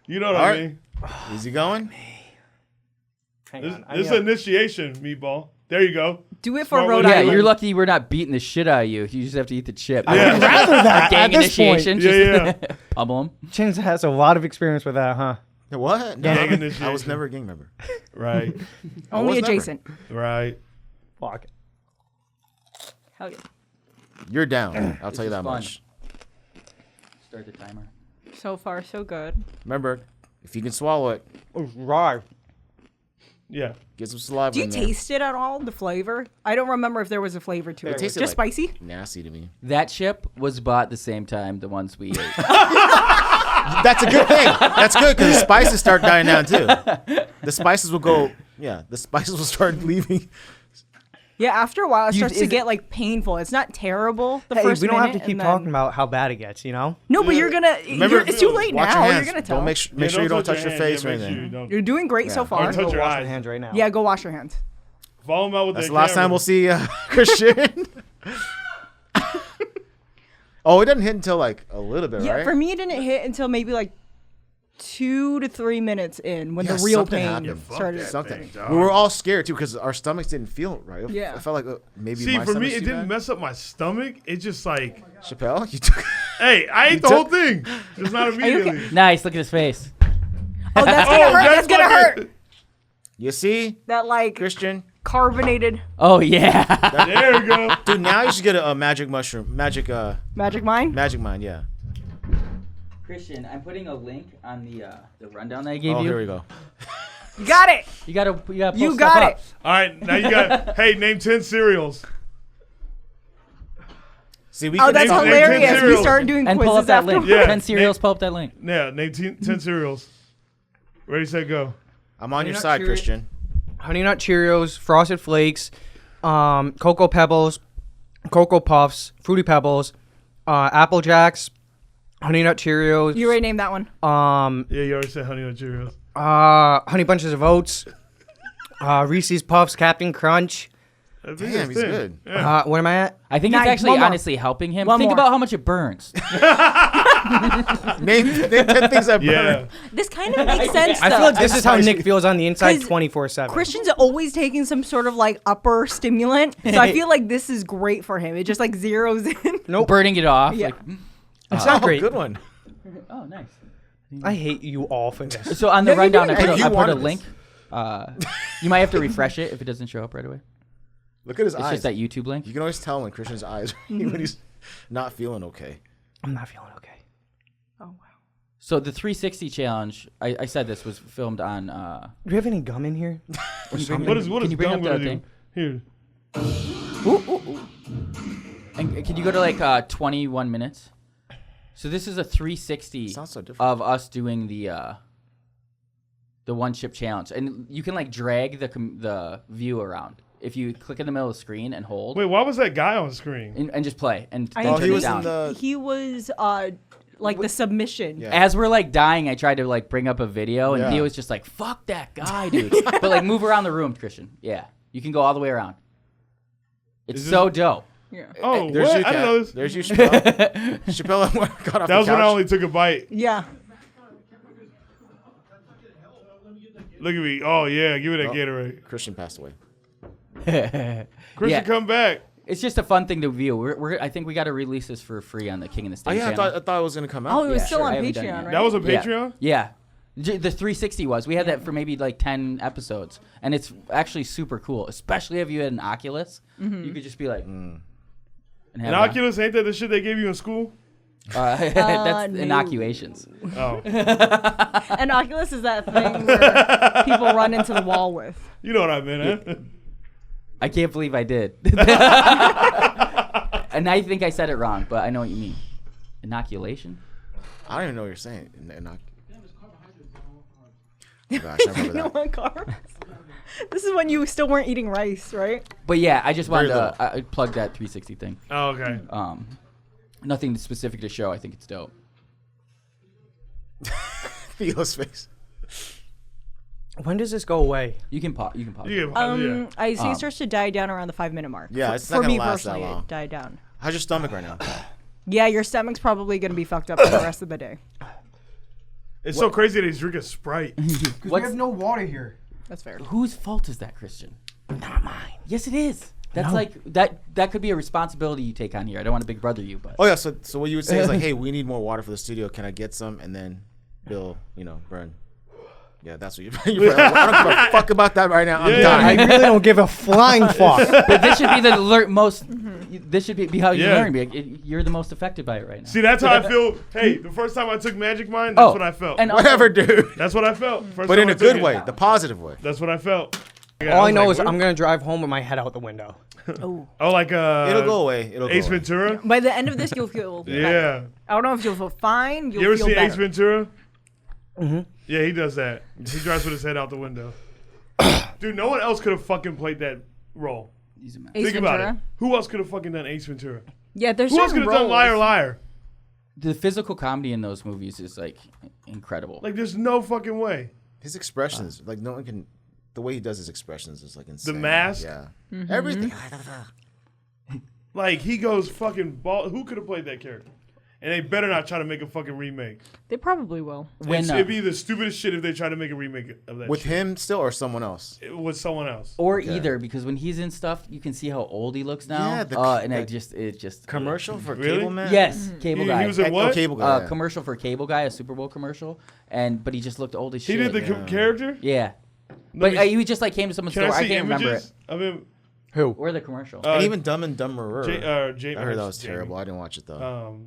You know what All I right. mean? Is he going? Hang This on. is initiation, Meatball. There you go. Do it for Smart Rhode way to Yeah, do Island. you're lucky we're not beating the shit out of you. You just have to eat the chip. Yeah. rather that Gang at this point. initiation. Yeah, just bubble 'em. Chins has a lot of experience with that, huh? What? No, Gang I initiation. was never a gang member. Right. Only was never. adjacent. Right. Fuck. Hell yeah. You're down. I'll tell you is that fun. much. Start the timer. So far, so good. Remember, if you can swallow it, Right. Yeah. get some saliva Do you in there. taste it at all? The flavor? I don't remember if there was a flavor to It it. tasted Just like- spicy? Nasty to me. That chip was bought the same time the ones we ate. That's a good thing. That's good because the spices start dying down too. The spices will go. Yeah, the spices will start leaving. Yeah, after a while, it starts is to it- get like painful. It's not terrible the Hey, first we don't have to minute, keep and talking then- about how bad it gets, you know? No, but you're gonna. Remember, it's too late Watch now. your You're hands. gonna tell. Don't make sure you don't touch your hands. face Yeah, or make sure you anything. don't. You're doing great so Yeah. far. Don't touch Go your wash eyes. my hands right now. Yeah, go wash your hands. Follow him out with That's that the last time camera. we'll see Christian. Oh, it doesn't hit until like a little bit, Yeah, right? for me, it didn't hit until maybe like 2 to 3 minutes in when Yeah, the real something pain happened. started. Something. dog. We were all scared too because our stomachs didn't feel right. Yeah. I felt like maybe. See, my for me, stomach's it too didn't bad. mess up my stomach. It just like, Chappelle, you took. hey, I ate the took- whole thing. Just not you okay? immediately. Nice. Look at his face. Oh, that's gonna hurt. That's gonna hurt. fucking- You see, That like Christian, carbonated Oh yeah. There we go. dude. Now you should get a magic mushroom, magic MagicMind. MagicMind. Yeah. Christian, I'm putting a link on the rundown that I gave Oh, you. here we go. You got it. You gotta pull You stuff got up. it. All right, now you got. Hey, name 10 cereals. See, we Oh, can that's name 10 hilarious. We cereals. started doing And quizzes pull up that after. link. Yeah. 10 cereals. Pull up that link. Yeah, name 10 cereals. Ready, set, go. I'm on your not side, curious. Christian. Honey Nut Cheerios, Frosted Flakes, Cocoa Pebbles, Cocoa Puffs, Fruity Pebbles, Apple Jacks, Honey Nut Cheerios, You already named that one. Yeah, you already said Honey Nut Cheerios. Honey Bunches of Oats, Reese's Puffs, Captain Crunch. I think Damn, that's he's 10. good. Yeah. What am I at? I think Nice. it's actually One more. honestly helping him. One Think more. about how much it burns. Name 10 things that burn. Yeah. This kind of makes sense, though. I feel like this is how Spicy. Nick feels on the inside 'Cause 24/7. Christian's always taking some sort of like upper stimulant, so I feel like this is great for him. It just like zeroes in. Nope. Burning it off. Yeah. Like, It's not Oh, great. good one. oh, nice. I hate you all for this. So on the No, you're rundown, doing I it. put, You I put a wanted link. You might have to refresh it if it doesn't show up right away. Look at his It's eyes. just that YouTube link. You can always tell when Christian's eyes when he's not feeling okay. I'm not feeling okay. Oh wow. So the 360 challenge, I said this was filmed on. Do we have any gum in here? What is Can gum you bring up gonna the do? thing? Here. And can you go to like 21 minutes? So this is a 360 Sounds so different. of us doing the one chip challenge, and you can like drag the view around if you click in the middle of the screen and hold. Wait, why was that guy on screen? And just play and I then Oh, turn he it was down. in the. He was like the submission. Yeah. As we're like dying, I tried to like bring up a video, and Yeah. Theo was just like, "Fuck that guy, dude!" But like move around the room, Christian. Yeah, you can go all the way around. It's Is so dope. Yeah. Oh, There's what? you, I didn't know Kat. this. There's you, Chappelle. Chappelle got off That was the when I couch. only took a bite. Yeah. Look at me. Oh, yeah. Give me that Gatorade. Christian passed away. Christian, Yeah. come back. It's just a fun thing to view. I think we got to release this for free on the King and the Oh Stage yeah, I channel. thought it was gonna come out. Oh, it was Yeah, still sure. I on haven't done it Patreon, yet. right? That was a Yeah. Patreon? Yeah. The 360 was. We had that for maybe like 10 episodes. And it's actually super cool, especially if you had an Oculus. You could just be like. And have An Oculus, ain't that the shit they gave you in school? that's no. inoculations. Oh. And Oculus is that thing where people run into the wall with. You know what I meant, huh? I can't believe I did. And I think I said it wrong, but I know what you mean. Inoculation? I don't even know what you're saying. Oh, gosh, I remember No that. one carbs. This is when you still weren't eating rice, right? But yeah, I just wanted Very to plug that 360 thing. Oh, okay. Nothing specific to show. I think it's dope. Theo's face. When does this go away? You can pause. You can pause. Yeah. I say it starts to die down around the 5-minute mark. Yeah, For- it's not for gonna me last that personally, long. it died down. How's your stomach right now? Yeah, your stomach's probably gonna be fucked up for the rest of the day. It's so crazy that he's drinking Sprite. What's, no water here. That's fair. whose fault is that, Christian? Not mine. Yes, it is. That's like that could be a responsibility you take on here. I don't want to big brother you, but Oh yeah, so what you would say is like, hey, we need more water for the studio. Can I get some? And then Bill, burn. Yeah, that's what you're I don't give a fuck about that right now. I'm Yeah. dying. I really don't give a flying fuck. but this should be the most. This should be how you Yeah. learn. You're the most affected by it right now. See, that's how I feel. Hey, the first time I took MagicMind, that's what I felt. And Whatever, dude. That's what I felt. First But time in I a took good it. way, the positive way. That's what I felt. All I know was is like, I'm gonna drive home with my head out the window. Oh. Oh, like It'll go away. It'll Ace go away. Ventura? By the end of this, you'll feel better. Yeah. I don't know if you'll feel fine. You'll You ever feel see better. Ace Ventura? Mm-hmm. Yeah, he does that. He drives with his head out the window. Dude, no one else could have fucking played that role. He's a man. Ace Think Ventura? about it. Who else could have fucking done Ace Ventura? Yeah, there's Who else certain could have done roles. Liar Liar? The physical comedy in those movies is like incredible. Like, there's no fucking way. His expressions, like no one can. The way he does his expressions is like insane. mask? Yeah. Mm-hmm. Everything. Like, he goes fucking ball. Who could have played that character? And they better not try to make a fucking remake. They probably will. when It'd be the stupidest shit if they try to make a remake of that With shit. him still or someone else? It was someone else. or either because when he's in stuff, you can see how old he looks now. Yeah, the- and the it just Commercial for Really? Cable Man? Yes, Cable He Guy. was in Oh, what? Cable Guy. Yeah. Commercial for Cable Guy, a Super Bowl commercial, but he just looked old as He shit. did the character? yeah, Let but me- he just like came to someone's Can store. I I see can't remember images it. of him? Who? Or the commercial. And even Dumb and Dumberer. Jamie, I heard that was Jamie. terrible. I didn't watch it though.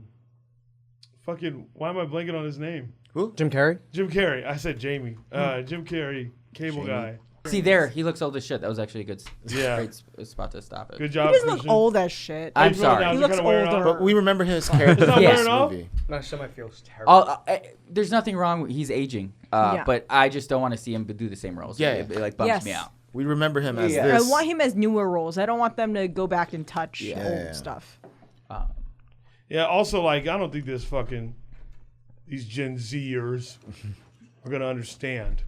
Fucking, why am I blanking on his name? Jim Carrey? Jim Carrey. I said Jamie. Jim Carrey, Cable Jamie. Guy. See there, he looks old as shit. That was actually a good, Yeah. great spot to stop it. Good He job. doesn't look Christian. old as shit. I'm How you feeling sorry. now? He Is it looks kinda wearing older. off? But we remember his character It's not from Yes. this wearing off? movie. My stomach feels terrible. There's nothing wrong with he's aging, Yeah. but I just don't want to see him do the same roles. Yeah. It like bums Yes. me out. We remember him as Yeah. I this. want him as newer roles. I don't want them to go back and touch Yeah. old stuff. Yeah, also, like, I don't think these Gen Zers are going to understand.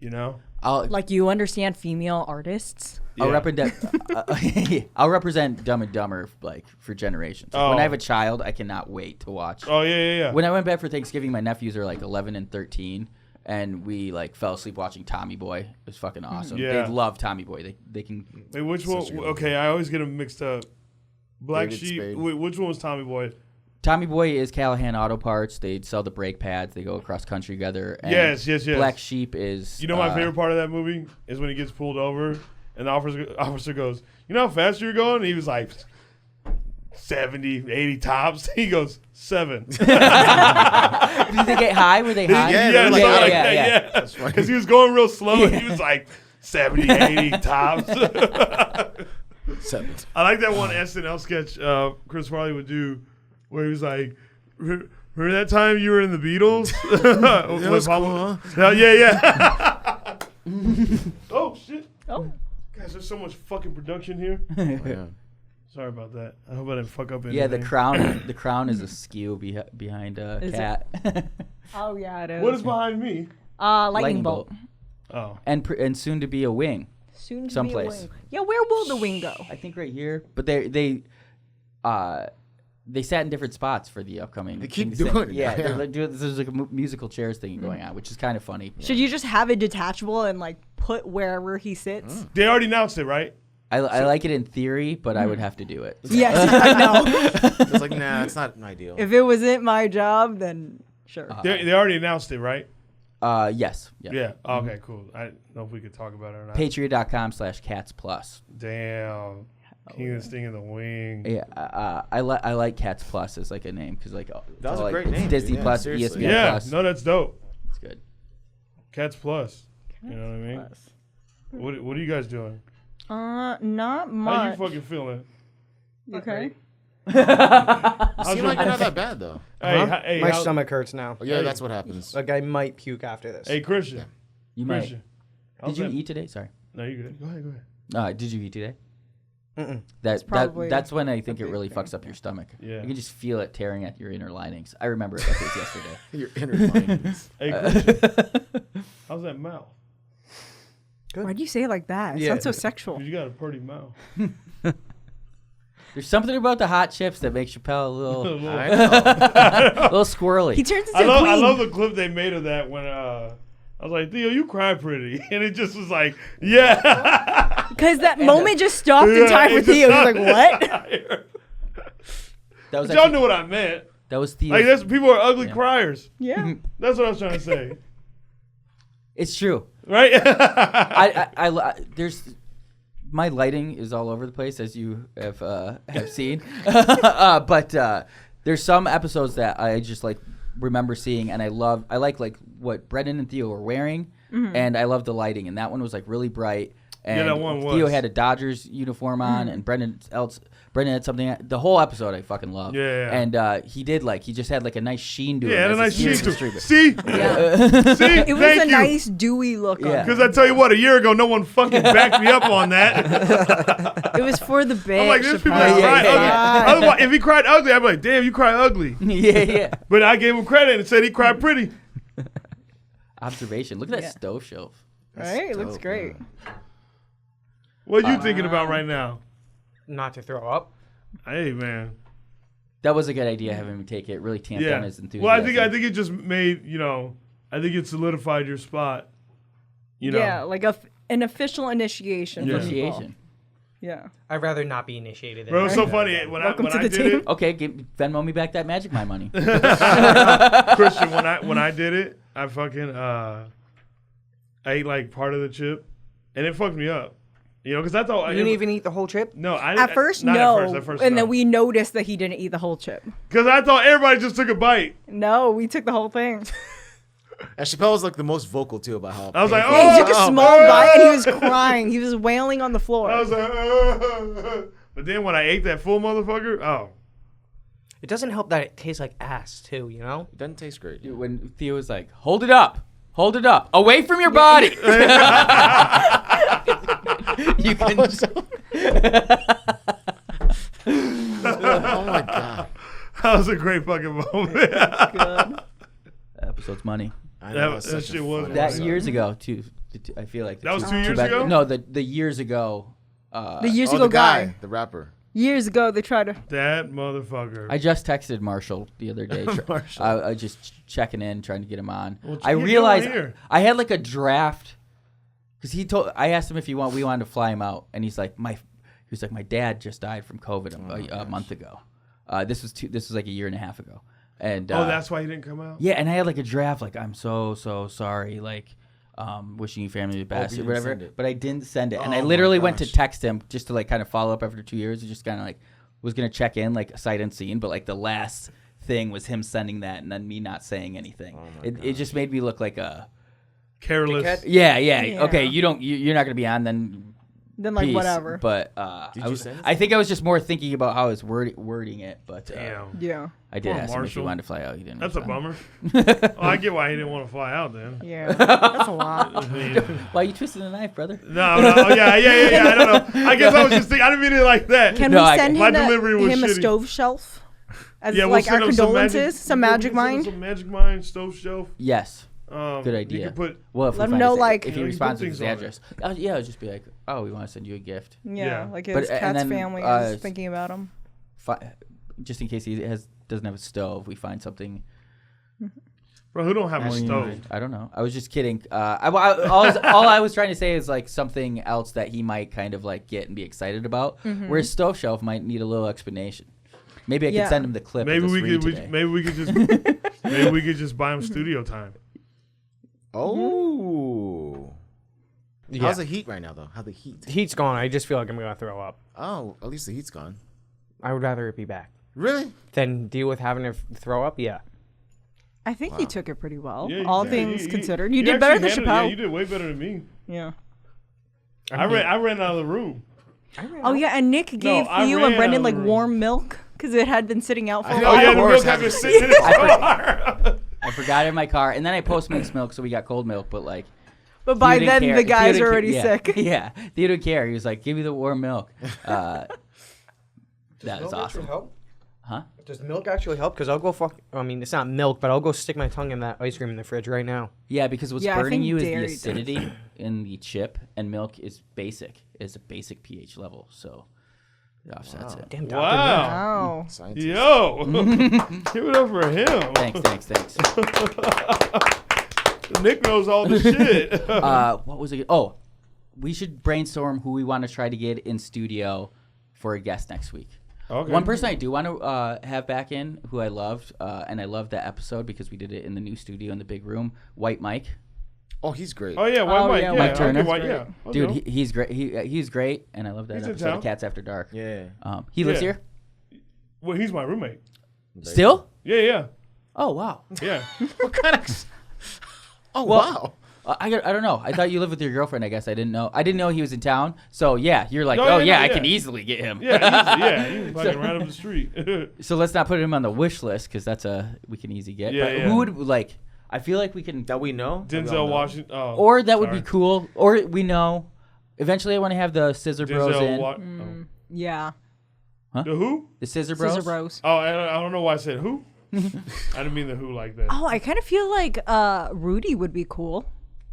You know? Like you understand female artists. I'll Yeah. represent. I'll represent Dumb and Dumber like for generations. Like, when I have a child, I cannot wait to watch. Oh yeah. When I went back for Thanksgiving, my nephews are like 11 and 13, and we like fell asleep watching Tommy Boy. It was fucking awesome. Yeah. They love Tommy Boy. They can. Wait, which one? Such a good Okay, I always get them mixed up. Black David Sheep. Spade. Wait, which one was Tommy Boy? Tommy Boy is Callahan Auto Parts. They sell the brake pads. They go across country together. And Yes. Black Sheep is. You know my favorite part of that movie is when he gets pulled over and the officer goes, "You know how fast you're going?" And he was like, 70, 80 tops. He goes, 7. Did they get high? Were they high? Yeah, Yeah, like, something like yeah, that, yeah. That's funny. Because he was going real slow and he was like 70, 80 tops. 7. I like that one SNL sketch Chris Farley would do where he was like, remember that time you were in the Beatles? That was cool, huh? Yeah. Oh, shit. Oh. Guys, there's so much fucking production here. Yeah. Sorry about that. I hope I didn't fuck up anything. Yeah, the crown. The crown is a skew behind Is Cat. Oh yeah, it is. What is behind me? Lightning bolt. Oh. and soon to be a wing. Soon to Someplace. be a wing. Yeah, where will the wing go? I think right here. But they sat in different spots for the upcoming. They keep thing. doing it. Yeah, Yeah. they're like there's like a musical chairs thing going on, which is kind of funny. Should you just have it detachable and like put wherever he sits? They already announced it, right? I like it in theory, but I would have to do it. Yes, I know. It's like, nah, it's not ideal. If it wasn't my job, then sure. They already announced it, right? Yes. Yeah. Okay, cool. I don't know if we could talk about it or not. Patreon.com/CatsPlus. Damn. King of this thing in the wing. Yeah, I like Cats Plus as like a name because like That was all, a great it's name, Disney dude. Yeah, Plus, seriously. ESPN Yeah. Plus. No, that's dope. It's good. Cats Plus. You know what I mean? What are you guys doing? Not How much. you fucking feeling? Okay. You seem like you're not that bad, though. Hey, My stomach hurts now. Oh, yeah, that's what happens. Like I might puke after this. Hey, Christian. You might. Christian. Did you eat today? Sorry. No, you good. Go ahead. Did you eat today? Mm-mm. That's when I think it really fucks up your stomach. Yeah. You can just feel it tearing at your inner linings. I remember it like it was yesterday. Your inner mind. Hey, Christian. How's that mouth? Why'd you say it like that? It Yeah. sounds so sexual. 'Cause you got a pretty mouth. There's something about the hot chips that makes Chappelle I know. a little squirrely. He turns into I a queen. love the clip they made of that when I was like, Theo, you cry pretty. And it just was like, yeah. Because that moment just stopped in time for it just Theo. He was like, what? that was Y'all actually, knew what I meant. that was Theo. Like, that's people are ugly criers. Yeah. That's what I was trying to say. It's true. Right? There's my lighting is all over the place as you have seen, but there's some episodes that I just like remember seeing, and I like what Brendan and Theo were wearing, and I love the lighting, and that one was like really bright. And that one was. Theo had a Dodgers uniform on, and Brendan had something. The whole episode I fucking love. Yeah. And he just had like a nice sheen to it. Yeah, and a nice as sheen series to was it. streaming. See? Yeah. See? It was Thank a you. nice dewy look Yeah. on it. Because I tell you what, a year ago, no one fucking backed me up on that. It was for the bitch. I'm like, there's people Chappelle. that cry yeah. ugly. Otherwise, if he cried ugly, I'd be like, damn, you cry ugly. yeah. But I gave him credit and said he cried pretty. Observation. Look at that stove shelf. Right? It looks great. What are you thinking about right now? Not to throw up. Hey, man. That was a good idea having him take it. Really tamped Yeah. down his enthusiasm. Well, I think it just made, I think it solidified your spot. Yeah, like an official initiation. Yeah. For people. Initiation. Yeah. I'd rather not be initiated. Bro, it was so funny. When Welcome I to the did team. it, Okay, Venmo me back that MagicMind money. Christian, when I did it, I fucking I ate like part of the chip, and it fucked me up. Because I thought You didn't even eat the whole chip? No, I At first, not no. At first, and no. then we noticed that he didn't eat the whole chip. Because I thought everybody just took a bite. No, we took the whole thing. And Chappelle was like the most vocal too about how. I was like, painful- Yeah, he oh, took a small bite and he was crying. He was wailing on the floor. I was like, but then when I ate that full motherfucker, oh. It doesn't help that it tastes like ass, too, you know? It doesn't taste great. When Theo was like, hold it up, away from your body. You can. Oh my god. That was a great fucking moment. Episode's money. I know, that's That such a shit was funny That episode. years ago too. I feel like That was 2 too years bad- ago? No, the years ago. The years Oh, ago the guy, the rapper. Years ago, they tried to. That motherfucker. I just texted Marshall the other day. Marshall. I just checking in, trying to get him on. Well, I get realized him on here. I had like a draft because I asked him if we wanted to fly him out, and he's like my dad just died from COVID a month ago. This was like a year and a half ago, and that's why he didn't come out? yeah, and I had like a draft like I'm so sorry, like wishing you family the best you or didn't whatever, send it. but I didn't send it, and I Oh my literally went to gosh. text him just to like kind of follow up after 2 years, and just kind of like was gonna check in like sight unseen, but like the last thing was him sending that and then me not saying anything. It just made me look like a Careless. yeah. Yeah. Okay, you're not gonna be on then. Then like Peace. whatever. But I think I was just more thinking about how I was wording it. But Damn. Yeah. I did Poor ask him if he Marshall. wanted to fly out. He didn't. That's a respond. bummer. I get why he didn't want to fly out then. Yeah. That's a lot. I mean, Why you twisting the knife, brother? no, yeah. I don't know. I guess I was just thinking. I didn't mean it like that. Can No, we I- send my him, delivery was him a shitty. stove shelf? As Yeah, we'll like send our him some condolences? Some Magic Mind? Some MagicMind stove shelf. Yes. Good You idea. can put. Well, if Let we him find know, his- like- if he Yeah, you responds put with his things on address, yeah, I'll just be like, oh, we want to send you a gift, Yeah, Yeah. like But- his and cat's then, family uh, is thinking about him. just in case he doesn't have a stove. We find something. Bro, who don't have a more stove? unique. I don't know. I was just kidding. All I was trying to say is like something else that he might kind of like get and be excited about. Whereas stove shelf might need a little explanation. Maybe I Yeah. could send him the clip. Maybe of this we read could. today. Maybe we could just buy him studio time. Oh. Yeah. How's the heat right now, though? How's the heat? Heat's gone. I just feel like I'm gonna throw up. Oh, at least the heat's gone. I would rather it be back Really? than deal with having to throw up. Yeah. I think he took it pretty well. Yeah, All yeah, things you- considered. you You did better than actually handled it. Chappelle. Yeah, you did way better than me. Yeah. I ran out of the room. Oh, yeah, and Nick gave I you ran and Brendan out of like the room. warm milk because it had been sitting out for a I know. Oh while. yeah, of the course, milk had having been sitting in his car. I forgot it in my car, and then I Postmates milk, so we got cold milk. But like, But by Theo didn't then, care. the Theo guys didn't are ca- already yeah. sick. Yeah, Theo didn't care. He was like, "Give me the warm milk." That is awesome. Help? Huh? Does milk actually help? Because I'll go I mean, it's not milk, but I'll go stick my tongue in that ice cream in the fridge right now. Yeah, because what's Yeah, I burning think you is the dairy does. acidity in the chip, and milk is basic. It's a basic pH level, so it offsets it. Damn, Dr. Wow. Oh. Scientist. Yo, give it up for him. Thanks. Nick knows all the shit. What was it? Oh, we should brainstorm who we want to try to get in studio for a guest next week. Okay. One person I do want to have back in, who I loved, and I loved that episode because we did it in the new studio in the big room. White Mike, Oh, he's great. Oh yeah, White Mike. yeah, Yeah, Mike Turner. okay, White, yeah. I'll dude, go. he's great. He's great, and I love that He's in episode town. of Cats After Dark. Yeah. He lives Yeah. here Well, he's my roommate. still. Yeah. Oh wow. What kind of? Oh Well- wow. I don't know. I thought you lived with your girlfriend. I guess I didn't know. I didn't know he was in town. So yeah, you're like, No, oh yeah, yeah, no, I yeah. can easily get him. He's fucking right up the street. So let's not put him on the wish list because that's we can easy get. Yeah, But yeah. who would like? I feel like we can. That we know. That we all Denzel know. Washington. Oh, Or that would be sorry. cool. Or we know. Eventually, I want to have the Scissor Bros in. Yeah. The who? The Scissor Bros. Scissor Bros. Oh, I don't know why I said who. I didn't mean the who like that. Oh, I kind of feel like Rudy would be cool.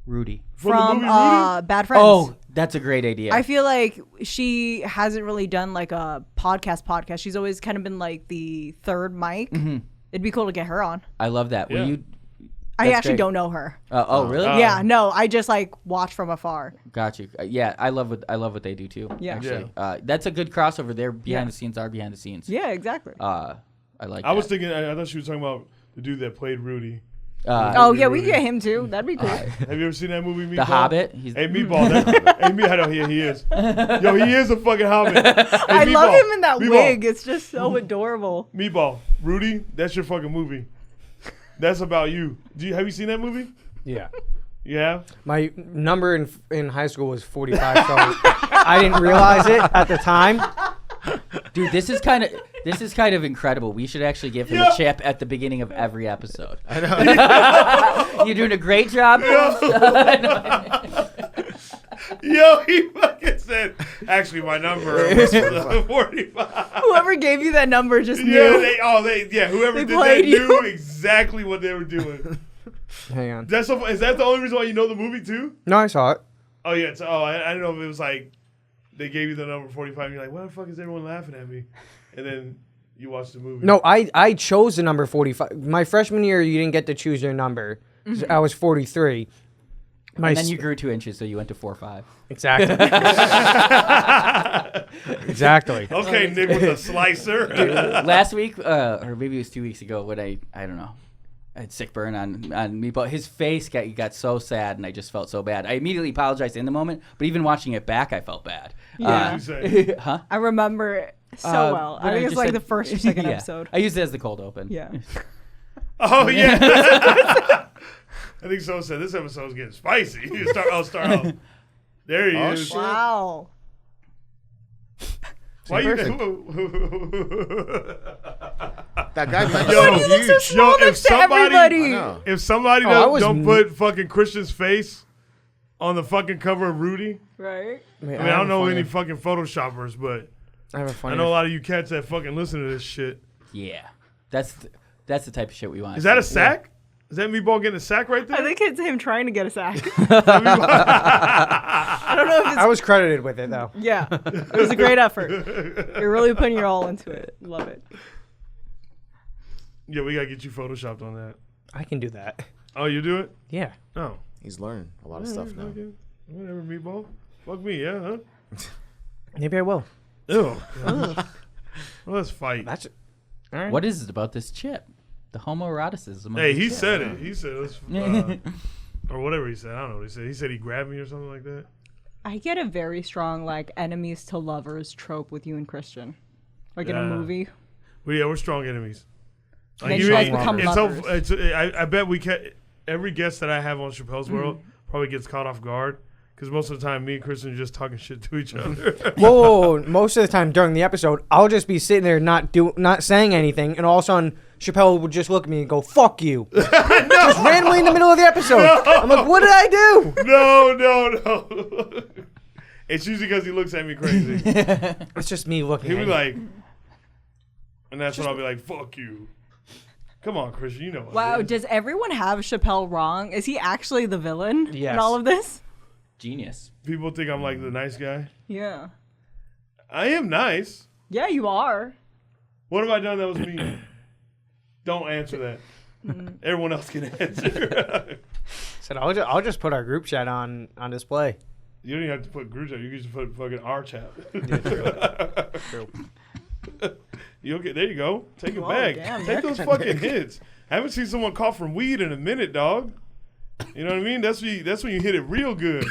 Rudy. From the From movie Rudy? Bad Friends. Oh, that's a great idea. I feel like she hasn't really done like a podcast. She's always kind of been like the third mic. It'd be cool to get her on. I love that. Yeah. Will you? I That's actually great. don't know her. Oh, really? Yeah, no, I just like watch from afar. Got you. Yeah, I love what they do too. Yeah. Actually, that's a good crossover. Their behind Yeah. the scenes are behind the scenes. Yeah, exactly. I like. I was that. thinking. I thought she was talking about the dude that played Rudy. Oh yeah, we Rudy. can get him too. That'd be cool. Have you ever seen that movie? Meatball? The Hobbit. He's Hey, Meatball. Hey, I know he is. Yo, he is a fucking Hobbit. Hey, I love Meatball. him in that Meatball. wig. It's just so adorable. Meatball. Rudy, that's your fucking movie. That's about you. Have you seen that movie? Yeah. Yeah. My number in high school was 45, so I didn't realize it at the time. dude. This is kind of incredible. We should actually give him Yeah. a chip at the beginning of every episode. I know. You're doing a great job. Yo, he fucking said, actually, my number was 45. Whoever gave you that number just Yeah, knew. whoever They did that played knew you. exactly what they were doing. Hang on. Is that the only reason why you know the movie too? No, I saw it. Oh yeah. I don't know if it was like they gave you the number 45 and you're like, why the fuck is everyone laughing at me? And then you watch the movie. No, I chose the number 45. My freshman year, you didn't get to choose your number. I was 43. And then you grew 2 inches, so you went to 4'5". Exactly. Exactly. Okay, Nick with a slicer. Last week, or maybe it was 2 weeks ago, when I don't know, I had sick burn on me, but his face got so sad, and I just felt so bad. I immediately apologized in the moment, but even watching it back, I felt bad. Yeah. Huh? I remember it so well. I think it's like the first or second yeah. episode. I used it as the cold open. Yeah. Oh yeah. I think someone said this episode's getting spicy. Start off. There he is. Shit. Wow. Why you? That guy might Yo, be huge. Yo, next to everybody. if somebody don't put fucking Christian's face on the fucking cover of Rudy, Right? I mean, I don't know any fucking Photoshoppers, but I have a funny. I know a lot of you cats that fucking listen to this shit. Yeah. That's the type of shit we want. Is that a sack? Is that Meatball getting a sack right there? I think it's him trying to get a sack. I don't know if it's... I was credited with it though. Yeah. It was a great effort. You're really putting your all into it. Love it. Yeah, we gotta get you photoshopped on that. I can do that. Oh, you do it? Yeah. Oh. He's learning a lot of stuff now. Okay. Whatever, Meatball. Fuck me, yeah, huh? Maybe I will. Ew. Well, let's fight. That's all right. What is it about this chip? The homoeroticism. Of Hey, the he chip. said it. He said let's, or whatever he said. I don't know what he said. He said he grabbed me or something like that. I get a very strong, like, enemies to lovers trope with you and Christian. Like in a movie. Well, yeah, we're strong enemies. Then you guys become lovers. I bet every guest that I have on Chappelle's World probably gets caught off guard. Because most of the time, me and Kristen are just talking shit to each other. Whoa! Most of the time during the episode, I'll just be sitting there not saying anything, and all of a sudden, Chappelle would just look at me and go, "Fuck you!" Just randomly in the middle of the episode. No. I'm like, "What did I do?" No. It's usually because he looks at me crazy. It's just me looking. He'll at be you. like, and that's when I'll be like, "Fuck you." Come on, Christian, you know. Wow, does everyone have Chappelle wrong? Is he actually the villain in all of this? Genius. People think I'm like the nice guy. Yeah. I am nice. Yeah, you are. What have I done that was mean? Don't answer that. Everyone else can answer. Said I'll just put our group chat on display. You don't even have to put group chat. You can just put fucking our chat. True. You okay? There you go. Take it Whoa, back. damn, Take those fucking hits. I haven't seen someone cough from weed in a minute, dog. You know what I mean? That's when you hit it real good.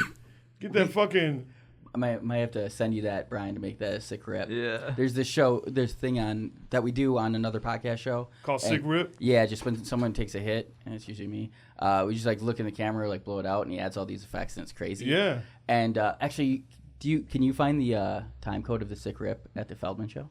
Get that fucking. I might have to send you that, Brian, to make that a sick rip. Yeah. There's this thing on that we do on another podcast show Called Sick Rip? Yeah, just when someone takes a hit, and it's usually me. We just like look in the camera, like blow it out, and he adds all these effects, and it's crazy. Yeah. And actually, can you find the time code of the sick rip at the Feldman show?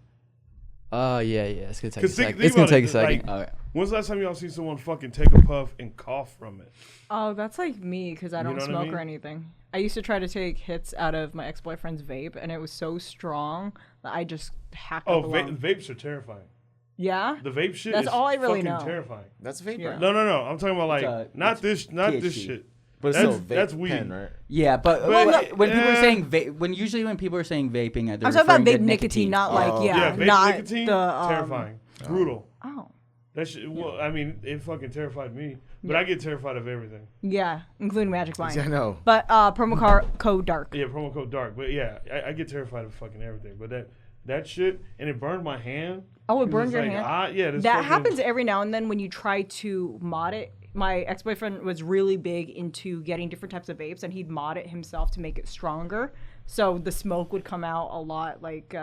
Yeah. It's gonna take a second. Think about it, second. Like, when's the last time y'all seen someone fucking take a puff and cough from it? Oh, that's like me because I don't know what I smoke mean? or anything. I used to try to take hits out of my ex-boyfriend's vape, and it was so strong that I just hacked up a lung. Vapes are terrifying. Yeah? The vape shit That's is all I really fucking know. terrifying. That's vape. Yeah. Right? No. I'm talking about like not this THC. shit. But it's That's- still vape that's weed. pen, right? Yeah, but when people are saying when people are saying vaping, they're I'm talking about referring to vape nicotine, not like, Yeah, vape not nicotine, the... terrifying. Brutal. Oh. That shit, well, I mean, it fucking terrified me. But I get terrified of everything. Yeah, including MagicMind. I know. But promo code DARK. Yeah, promo code DARK. But yeah, I get terrified of fucking everything. But that shit, and it burned my hand. Oh, it was burned your like, hand? Yeah. That happens every now and then when you try to mod it. My ex-boyfriend was really big into getting different types of vapes, and he'd mod it himself to make it stronger. So the smoke would come out a lot like...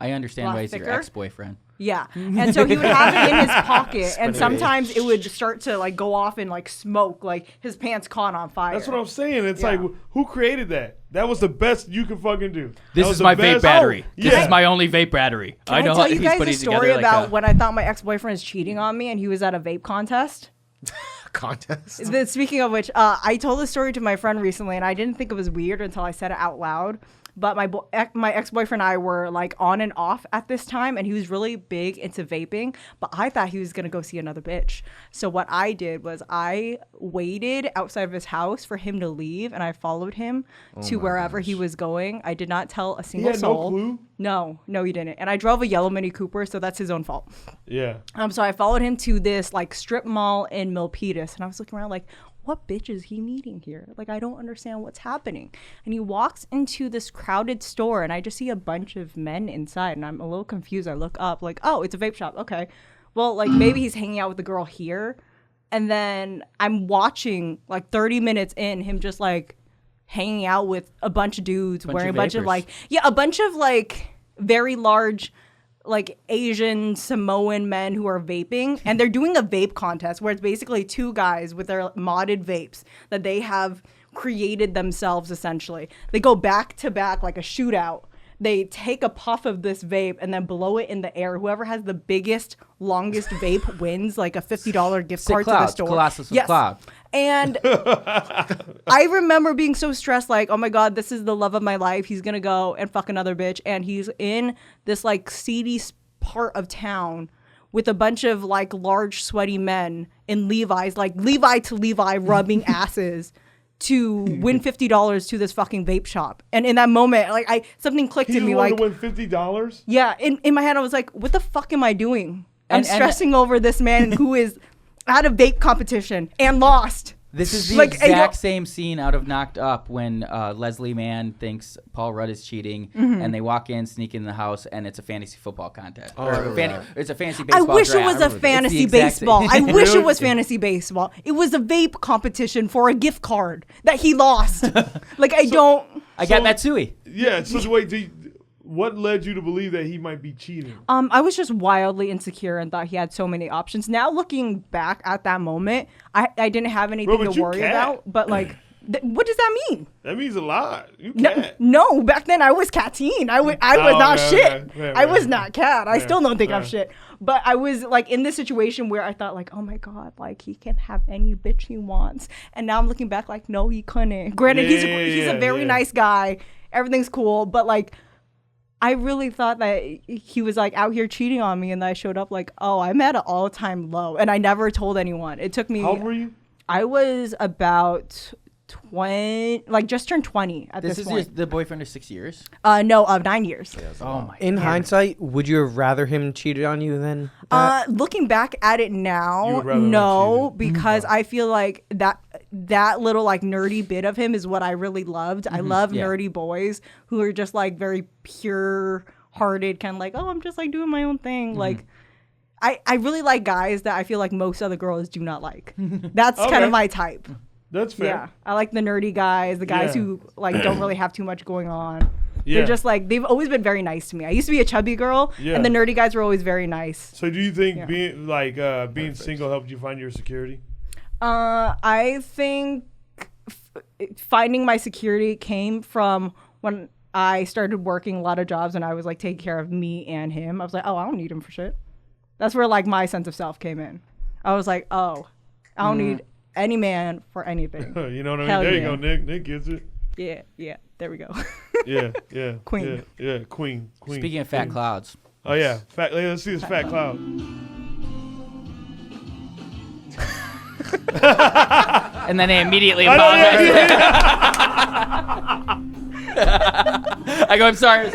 I understand why he's thicker. your ex-boyfriend. Yeah, and so he would have it in his pocket, and sometimes it would start to like go off and like smoke, like his pants caught on fire. That's what I'm saying. It's Yeah. like, who created that? That was the best you can fucking do. This That is was the my best- vape battery. Oh, This yeah. is my only vape battery. Can I know tell you he's guys a putting it story together about like when I thought my ex-boyfriend was cheating on me, and he was at a vape contest? Contest. Speaking of which, I told this story to my friend recently, and I didn't think it was weird until I said it out loud. But my ex-boyfriend and I were like on and off at this time, and he was really big into vaping, but I thought he was going to go see another bitch. So what I did was I waited outside of his house for him to leave, and I followed him to wherever he was going. I did not tell a single soul. No clue? No, he didn't. And I drove a yellow Mini Cooper, so that's his own fault. Yeah. So I followed him to this like strip mall in Milpitas, and I was looking around like, what bitch is he meeting here? Like, I don't understand what's happening. And he walks into this crowded store, and I just see a bunch of men inside, and I'm a little confused. I look up like, oh, it's a vape shop. Okay. Well, like maybe he's hanging out with the girl here. And then I'm watching like 30 minutes in him just like hanging out with a bunch of dudes wearing a bunch of like, a bunch of like very large like Asian Samoan men who are vaping, and they're doing a vape contest where it's basically two guys with their modded vapes that they have created themselves essentially. They go back to back like a shootout. They take a puff of this vape and then blow it in the air. Whoever has the biggest, longest vape wins like a $50 gift card to the store. Colossus of Cloud. And I remember being so stressed, like, oh my God, this is the love of my life. He's going to go and fuck another bitch. And he's in this like seedy part of town with a bunch of like large sweaty men in Levi's, like Levi to Levi rubbing asses to win $50 to this fucking vape shop. And in that moment, like something clicked in me, like to win $50? Yeah, in my head I was like, what the fuck am I doing? I'm stressing over this man who is at a vape competition and lost. This is the Like, exact same scene out of Knocked Up when Leslie Mann thinks Paul Rudd is cheating, and they walk in, sneak in the house, and it's a fantasy football contest. It's a fantasy I baseball wish draft. it was a fantasy baseball. I wish it was fantasy baseball. It was a vape competition for a gift card that he lost. Like, I got Matsui. Yeah, so wait, what led you to believe that he might be cheating? I was just wildly insecure and thought he had so many options. Now looking back at that moment, I didn't have anything to worry about. But like, what does that mean? That means a lot. You can't. No, back then I was catine. I was not shit. I was not cat. I still don't think I'm shit. But I was like in this situation where I thought like, oh my God, like he can have any bitch he wants. And now I'm looking back like, no, he couldn't. Granted, he's a very nice guy. Everything's cool. But like, I really thought that he was like out here cheating on me, and then I showed up like, oh, I'm at an all-time low, and I never told anyone. It took me. How old were you? I was about 20, like just turned 20 at this point. Is the boyfriend of 6 years? No, of 9 years. Oh my! In hindsight, would you have rather him cheated on you than? Looking back at it now, no, because I feel like that little like nerdy bit of him is what I really loved. I love nerdy boys who are just like very pure hearted, kind of like, oh, I'm just like doing my own thing. Like I really like guys that I feel like most other girls do not like. That's kind of my type. That's fair. Yeah, I like the nerdy guys, the guys who like don't really have too much going on. They're just like, they've always been very nice to me. I used to be a chubby girl, and the nerdy guys were always very nice. So do you think being single helped you find your security? I think finding my security came from when I started working a lot of jobs and I was like taking care of me and him. I was like, oh, I don't need him for shit. That's where like my sense of self came in. I was like, oh, I don't need any man for anything. You know what I mean? Hell There you yeah. go, Nick. Nick gets it. Yeah. There we go. Yeah. Queen. Yeah, queen. Speaking of fat clouds. Oh yeah, let's see this fat cloud. And then they immediately apologize. I go, I'm sorry.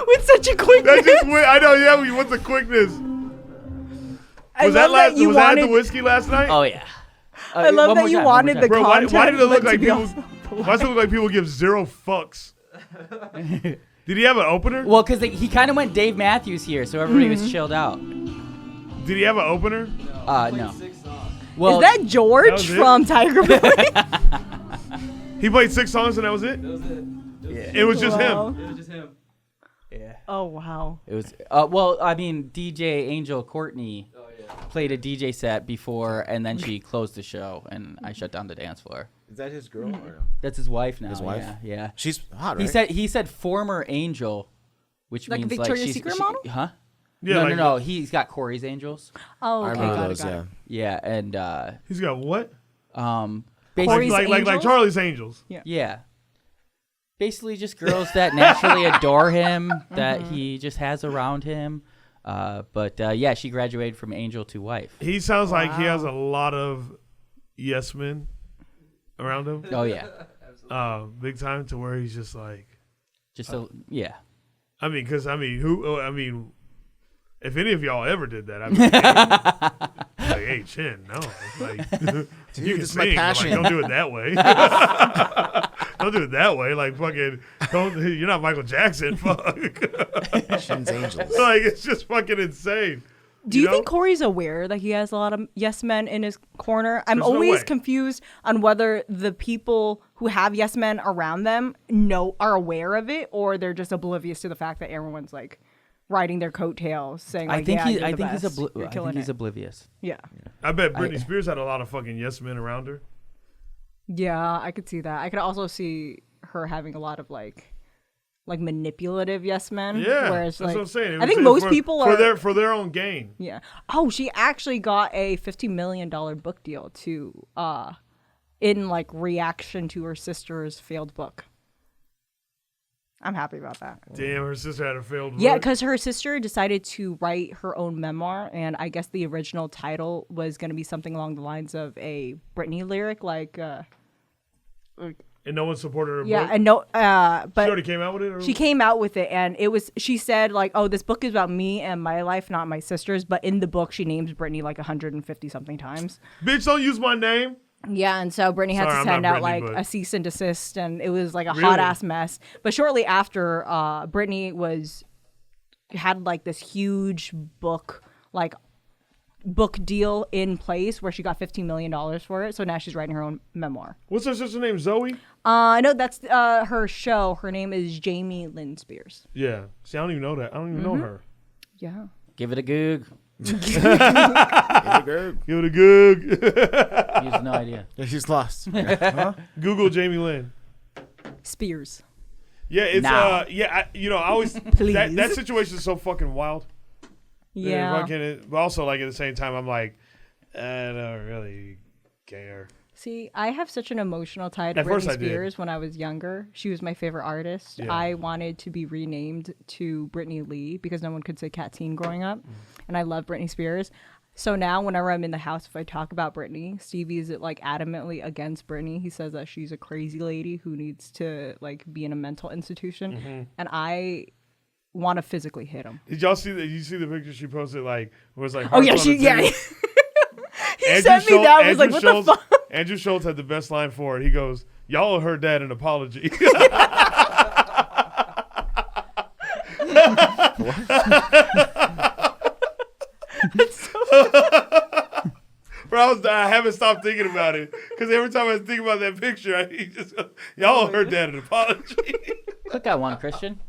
With such a quickness. I know, yeah. What's the quickness? Was that at the whiskey last night? Oh yeah. I love that you wanted the Bro, content. why did it look but like to be people? honest, Why does it look like people give zero fucks? Did he have an opener? Well, because he kind of went Dave Matthews here, so everybody was chilled out. Did he have an opener? No. Well, is that George from Tiger Boy? He played 6 songs and that was it? That was it. Yeah. It was just Wow. him. It was just him. Yeah. Oh wow. It was. Well, I mean, DJ Angel Courtney played a DJ set before, and then she closed the show, and I shut down the dance floor. Is that his girl? Or no? That's his wife now. His wife? Yeah. She's hot, right? He said former Angel, which Like a means Victoria's like Secret model? Huh? Yeah, No. He's got Corey's Angels. Oh, I okay. remember Got those, it. Got it. Yeah, and He's got what? Corey's basically, Like Angels? Charlie's Angels. yeah. Basically, just girls that naturally adore him, that he just has around him. But yeah, she graduated from angel to wife. He sounds like he has a lot of yes men around him. Oh yeah, big time to where he's just like, yeah. I mean, because if any of y'all ever did that, I'd be like, hey, Chin, no, like, Dude, you can this is my sing, but, like, passion. don't do it that way. Don't do it that way. Like, fucking, you're not Michael Jackson. Fuck. Shin's Angels. Like, it's just fucking insane. Do you know? think Corey's aware that he has a lot of yes men in his corner? I'm There's no always way. confused on whether the people who have yes men around them are aware of it, or they're just oblivious to the fact that everyone's like riding their coattails, saying like, I think you're the best. You're I killing think he's it. oblivious. Yeah. I bet Britney Spears had a lot of fucking yes men around her. Yeah, I could see that. I could also see her having a lot of like manipulative yes men. Yeah, whereas, that's what I'm saying. I think most people are for their own gain. Yeah. Oh, she actually got a $50 million book deal to in like reaction to her sister's failed book. I'm happy about that. Damn, her sister had a failed. Yeah, book. because her sister decided to write her own memoir, and I guess the original title was going to be something along the lines of a Britney lyric, like. And no one supported her. Yeah, book? and no, She but already came out with it. Or? she came out with it, and it was. She said like, "Oh, this book is about me and my life, not my sister's." But in the book, she names Britney like 150 something times. Bitch, don't use my name. Yeah, and so Britney had Sorry, to I'm send not out Britney, like but- a cease and desist, and it was like a Really? hot ass mess. But shortly after, Britney had like this huge book deal in place where she got $15 million for it. So now she's writing her own memoir. What's her sister's name? Zoe. No, that's her show. Her name is Jamie Lynn Spears. Yeah. See, I don't even know that. I don't even know her. Yeah. Give it a goog. Give it a goog. He has no idea. He's lost. Google Jamie Lynn. Spears. Yeah, it's Now. I always Please. that situation is so fucking wild. Yeah. But also, like, at the same time, I'm like, I don't really care. See, I have such an emotional tie to At first Britney I did. Spears when I was younger. She was my favorite artist. Yeah. I wanted to be renamed to Britney Lee because no one could say Cat-teen growing up. And I love Britney Spears. So now whenever I'm in the house, if I talk about Britney, Stevie's like adamantly against Britney. He says that she's a crazy lady who needs to like be in a mental institution. And I want to physically hit him. Did y'all see that? You see the picture she posted? Like, it was like, Oh yeah, hearts on the yeah. titty? He sent me that. I was like, what the fuck? Andrew Schultz had the best line for it. He goes, "Y'all owe her dad an apology." Bro, I haven't stopped thinking about it because every time I think about that picture, he just goes, "Y'all owe her dad an apology." Click on one, Christian.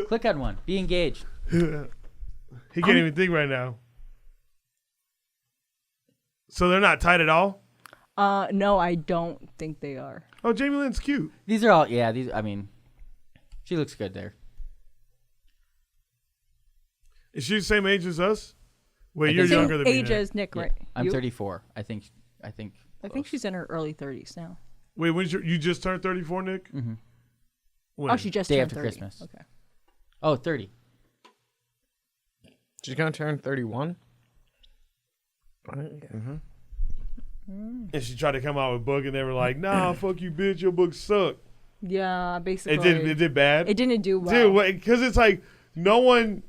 Click on one. Be engaged. He can't even think right now. So they're not tight at all? No, I don't think they are. Oh, Jamie Lynn's cute. These are all, yeah, I mean, she looks good there. Is she the same age as us? Wait, I you're think so. younger than me. Age Nick. as Nick, Yeah, right? I'm You? 34. I think. I think she's in her early 30s now. Wait, you just turned 34, Nick? Mm-hmm. When? Oh, she just Day turned after 30. Christmas. Okay. Oh, 30. She's gonna turn 31. And she tried to come out with a book, and they were like, "Nah, fuck you, bitch. Your book suck." Yeah, basically. It did bad. It didn't do well. Dude, because it's like no one.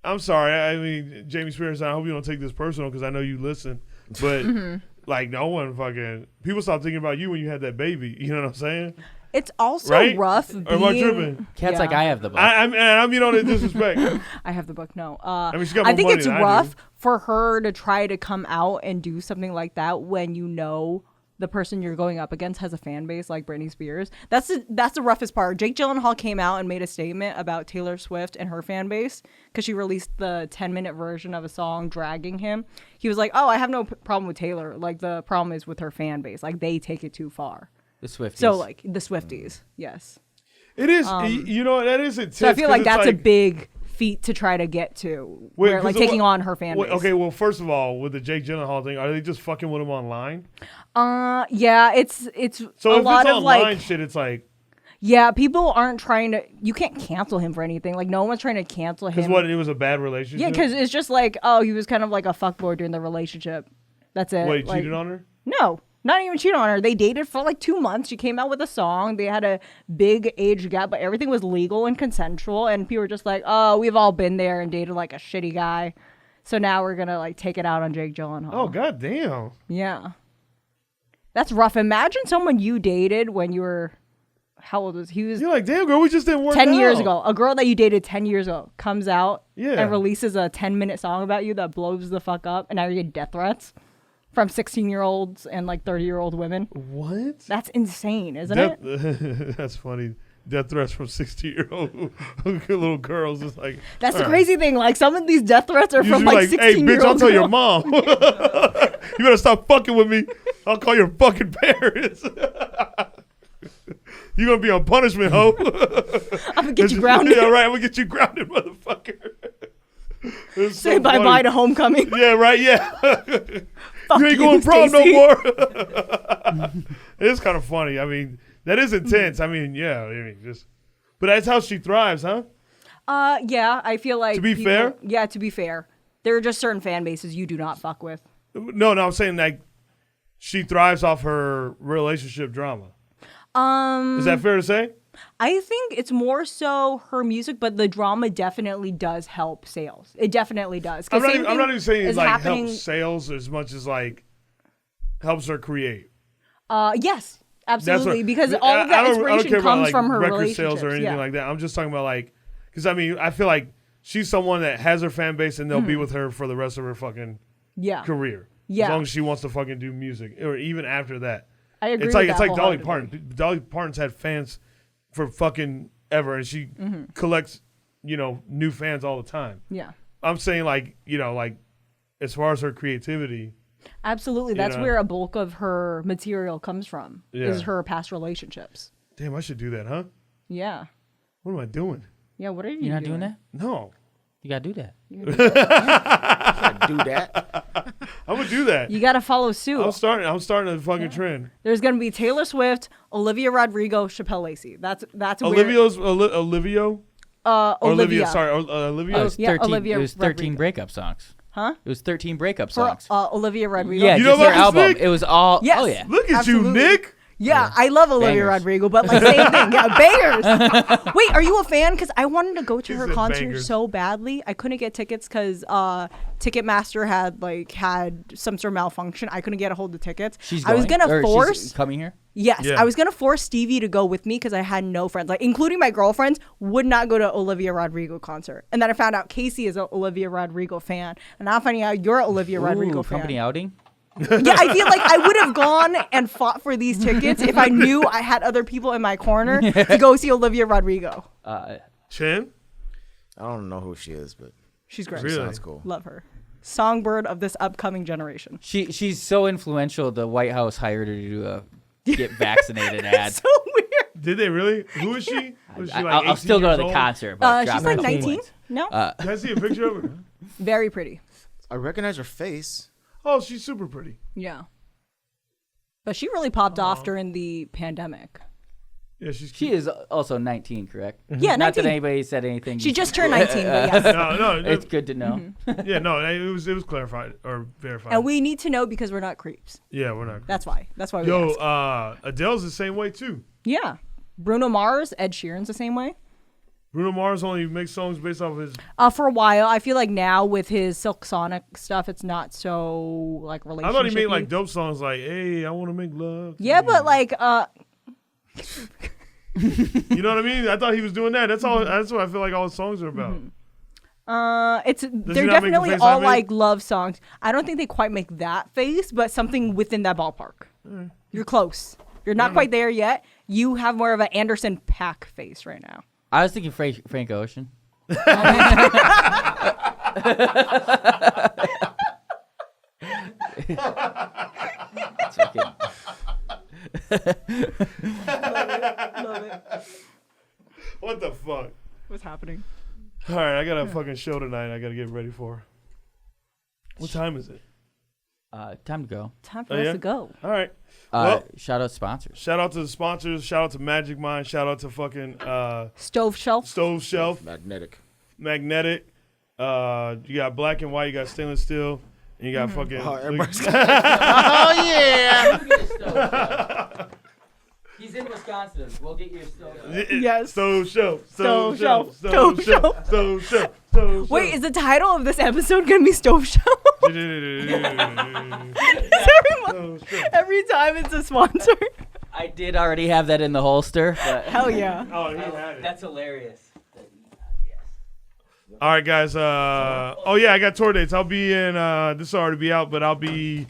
I'm sorry. I mean, Jamie Spears. I hope you don't take this personal because I know you listen, but like no one fucking people stopped thinking about you when you had that baby. You know what I'm saying? It's also Right? rough. Or am I being- tripping? Cat's Yeah. like I have the book. I mean on it disrespect. I have the book. No. mean, she got I more think money it's than I rough do. for her to try to come out and do something like that when you know the person you're going up against has a fan base like Britney Spears. That's the roughest part. Jake Gyllenhaal came out and made a statement about Taylor Swift and her fan base because she released the 10-minute version of a song dragging him. He was like, "Oh, I have no problem with Taylor. Like the problem is with her fan base. Like they take it too far." The Swifties. So like the Swifties, yes. It is. You know that is intense. So I feel 'cause like it's that's a big feat to try to get to, where 'cause like of taking what- on her fan base. Okay, well, first of all, with the Jake Gyllenhaal thing, are they just fucking with him online? Yeah, it's So a if lot it's of online like shit, it's like Yeah, people aren't trying to. You can't cancel him for anything. Like, no one's trying to cancel him. Because what? It was a bad relationship. Yeah, because it's just like, oh, he was kind of like a fuckboy during the relationship. That's it. What, he like, cheated on her? No, not even cheated on her. They dated for like 2 months. She came out with a song. They had a big age gap, but everything was legal and consensual. And people were just like, oh, we've all been there and dated like a shitty guy. So now we're gonna like take it out on Jake Gyllenhaal. Oh, goddamn. Yeah. That's rough. Imagine someone you dated when you were, how old was he? He was You're like, damn, girl, we just didn't work 10 out. years ago. A girl that you dated 10 years ago comes out Yeah. and releases a 10-minute song about you that blows the fuck up, and now you get death threats from 16-year-olds and like 30-year-old women. What? That's insane, isn't it? That's funny. Death threats from 60-year-old little girls. It's like That's the all right. crazy thing. Like, some of these death threats are You from should be like 16-year-olds. hey, bitch, I'll tell your mom. You better stop fucking with me. I'll call your fucking parents. You're going to be on punishment, ho. I'm going to get you grounded. Yeah, right. I'm going to get you grounded, motherfucker. It's Say so bye-bye funny. to homecoming. Yeah, right, yeah. Fuck You ain't going prom no Stacey. more. It's kind of funny. I mean, that is intense. I mean, yeah. I mean, just, but that's how she thrives, huh? Yeah, I feel like. To be fair? Yeah, to be fair. There are just certain fan bases you do not fuck with. No, I'm saying like she thrives off her relationship drama. Is that fair to say? I think it's more so her music, but the drama definitely does help sales. It definitely does. I'm not even saying it like happening. helps sales as much as like helps her create. Yes, absolutely. what- Because all of that I don't inspiration care comes about, like, from her record relationships. sales or anything yeah. like that. I'm just talking about like, because I mean, I feel like she's someone that has her fan base and they'll be with her for the rest of her fucking Yeah. career. Yeah. As long as she wants to fucking do music, or even after that. I agree. It's like with it's that like Dolly wholeheartedly. Parton. Dolly Parton's had fans for fucking ever, and she collects, new fans all the time. Yeah. I'm saying like, like as far as her creativity. Absolutely. That's know? where a bulk of her material comes from. Yeah. Is her past relationships. Damn, I should do that, huh? Yeah. What am I doing? Yeah. What are you You're not doing that? No. You gotta do that. Do that. I'm gonna do that. You got to follow suit. I'm starting a fucking trend. There's going to be Taylor Swift, Olivia Rodrigo, Chappelle Lacey. That's where Olivia. Olivia. Sorry, Olivia. It was Yeah, 13, Olivia it was 13 Rodrigo. breakup songs. Huh? It was 13 breakup For songs. Olivia Rodrigo. Yeah, You just know their about this, album. Nick? It was all. Yes. Oh yeah. Look at Absolutely. you, Nick. Yeah, I love Olivia Bangers. Rodrigo, but like same thing. Yeah, bangers. Wait, are you a fan? Because I wanted to go to He her said concert bangers. so badly. I couldn't get tickets because Ticketmaster had some sort of malfunction. I couldn't get a hold of tickets. She's I was going? gonna Or she's force. coming here. Yes, Yeah. I was gonna force Stevie to go with me because I had no friends, like including my girlfriends, would not go to Olivia Rodrigo concert. And then I found out Casey is an Olivia Rodrigo fan, and I'm finding out you're an Olivia Rodrigo Ooh, fan. company outing. Yeah, I feel like I would have gone and fought for these tickets if I knew I had other people in my corner to go see Olivia Rodrigo. Chin. I don't know who she is, but She's great. Really? sounds cool. Love her. Songbird of this upcoming generation. She's so influential. The White House hired her to do a get vaccinated ad. So weird. Did they really? Who is she? Was she like I'll still 18 go to years the old? concert. But She's drop like her 19. points. No? Can I see a picture of her? Very pretty. I recognize her face. Oh, she's super pretty. Yeah. But she really popped off during the pandemic. Yeah, she's She cute. is also 19, correct? Yeah, Not 19. that anybody said anything. She just turned 19, but yes. No, It's good to know. yeah, no, it was clarified or verified. And we need to know because we're not creeps. Yeah, we're not. That's why. That's why we Yo, ask. Adele's the same way too. Yeah. Bruno Mars, Ed Sheeran's the same way. Bruno Mars only makes songs based off of his. For a while, I feel like now with his Silk Sonic stuff, it's not so like I relationship. thought he made like dope songs like, "Hey, I want to make love." to Yeah, you." but like You know what I mean? I thought he was doing that. That's all. That's what I feel like all his songs are about. they're not make the definitely face all I make? like love songs. I don't think they quite make that face, but something within that ballpark. You're close. You're not quite there yet. You have more of an Anderson .Paak face right now. I was thinking Frank Ocean. It's okay. Love it. What the fuck? What's happening? All right, I got a fucking show tonight. I got to get ready for. What time is it? Time to go. Time for us to go. All right. Well, Shout out sponsors. shout out to the sponsors. Shout out to MagicMind. Shout out to fucking Stove Shelf. Stove Shelf. Magnetic. Magnetic. You got black and white. You got stainless steel. And you got fucking. Oh yeah. He's in Wisconsin. We'll get you a stove. Yes. Stove Shelf. Stove Shelf. Stove Stove Shelf. Stove Shelf. Stove Wait, is the title of this episode gonna be Stove Shelf? Every time it's a sponsor. I did already have that in the holster. But Hell yeah. Oh, he had it. That's hilarious. All right, guys. Oh yeah, I got tour dates. I'll be in. This will already be out, but I'll be.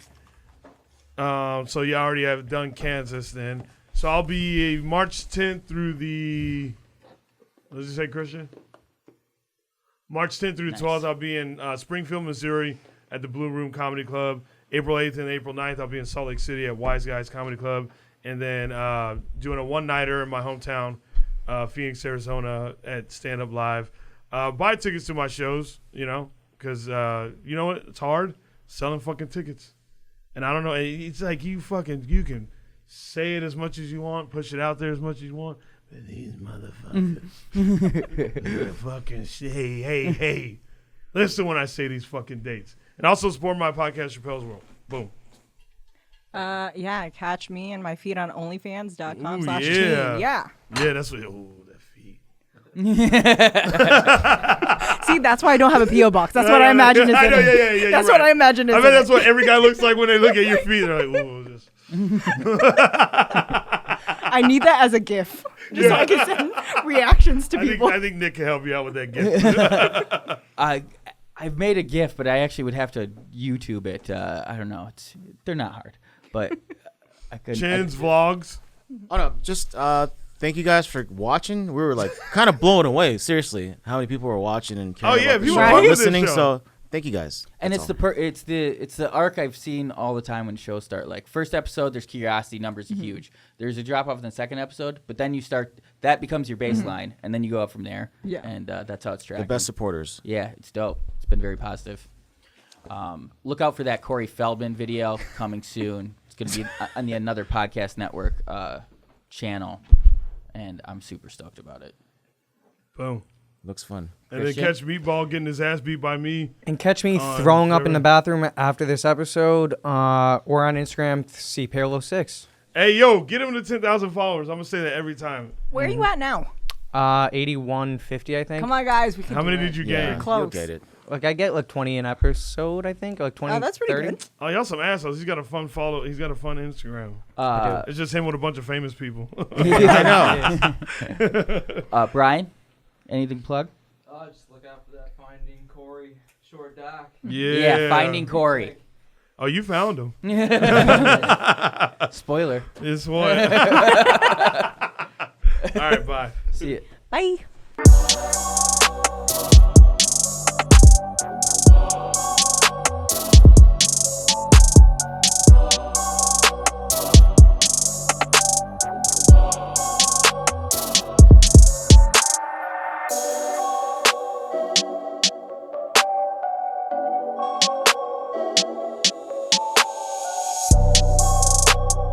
So you already have done Kansas then. So I'll be March 10th through the. What does it say, Christian? March 10th through the 12th, I'll be in Springfield, Missouri, at the Blue Room Comedy Club. April 8th and April 9th, I'll be in Salt Lake City at Wise Guys Comedy Club, and then doing a one-nighter in my hometown, Phoenix, Arizona, at Stand Up Live. Buy tickets to my shows, because you know what? It's hard selling fucking tickets. And I don't know. It's like you can say it as much as you want, push it out there as much as you want. But these motherfuckers, they're fucking hey. Listen when I say these fucking dates. And also support my podcast, Chappelle's World. Boom. Yeah, catch me and my feed on onlyfans.com Ooh, /teen. yeah. Yeah. Yeah, that's what. Ooh, that feet. See, that's why I don't have a P.O. box. That's what I imagine is I in know, it. yeah. That's you're what right. I imagine is I in bet that's it. what every guy looks like when they look at your feet. They're like, ooh, this. I need that as a GIF. Just so I can send reactions to people. I think Nick can help you out with that gift. I've made a GIF, but I actually would have to YouTube it. I don't know. They're not hard, but I could. Chin's vlogs. Oh no, just thank you guys for watching. We were like kind of blown away, seriously, how many people were watching and caring about the people show, love this listening. show. So thank you guys. And That's it's the arc I've seen all the time when shows start. Like first episode, there's curiosity, numbers are huge. There's a drop off in the second episode, but then you start. That becomes your baseline, and then you go up from there. Yeah. And that's how it's the tracking. best supporters. Yeah, it's dope. It's been very positive. Look out for that Corey Feldman video coming soon. It's going to be on the Another Podcast Network channel, and I'm super stoked about it. Boom. Looks fun. And then catch Meatball getting his ass beat by me. And catch me throwing up in the bathroom after this episode, or on Instagram, see Parallel 6. Hey, yo, get him to 10,000 followers. I'm going to say that every time. Where are you at now? 8150, I think. Come on, guys. We can How do many it. did you Yeah, gain? Close. you'll get it. Like, I get like 20 an episode, I think. Like 20, Oh, that's pretty 30. good. Oh, y'all some assholes. He's got a fun follow. He's got a fun Instagram. It's just him with a bunch of famous people. I know. Brian, anything to plug? Just look out for that Finding Corey short doc. Yeah. Finding Corey. Oh, you found him. Spoiler. This one. All right, bye. See you. Bye.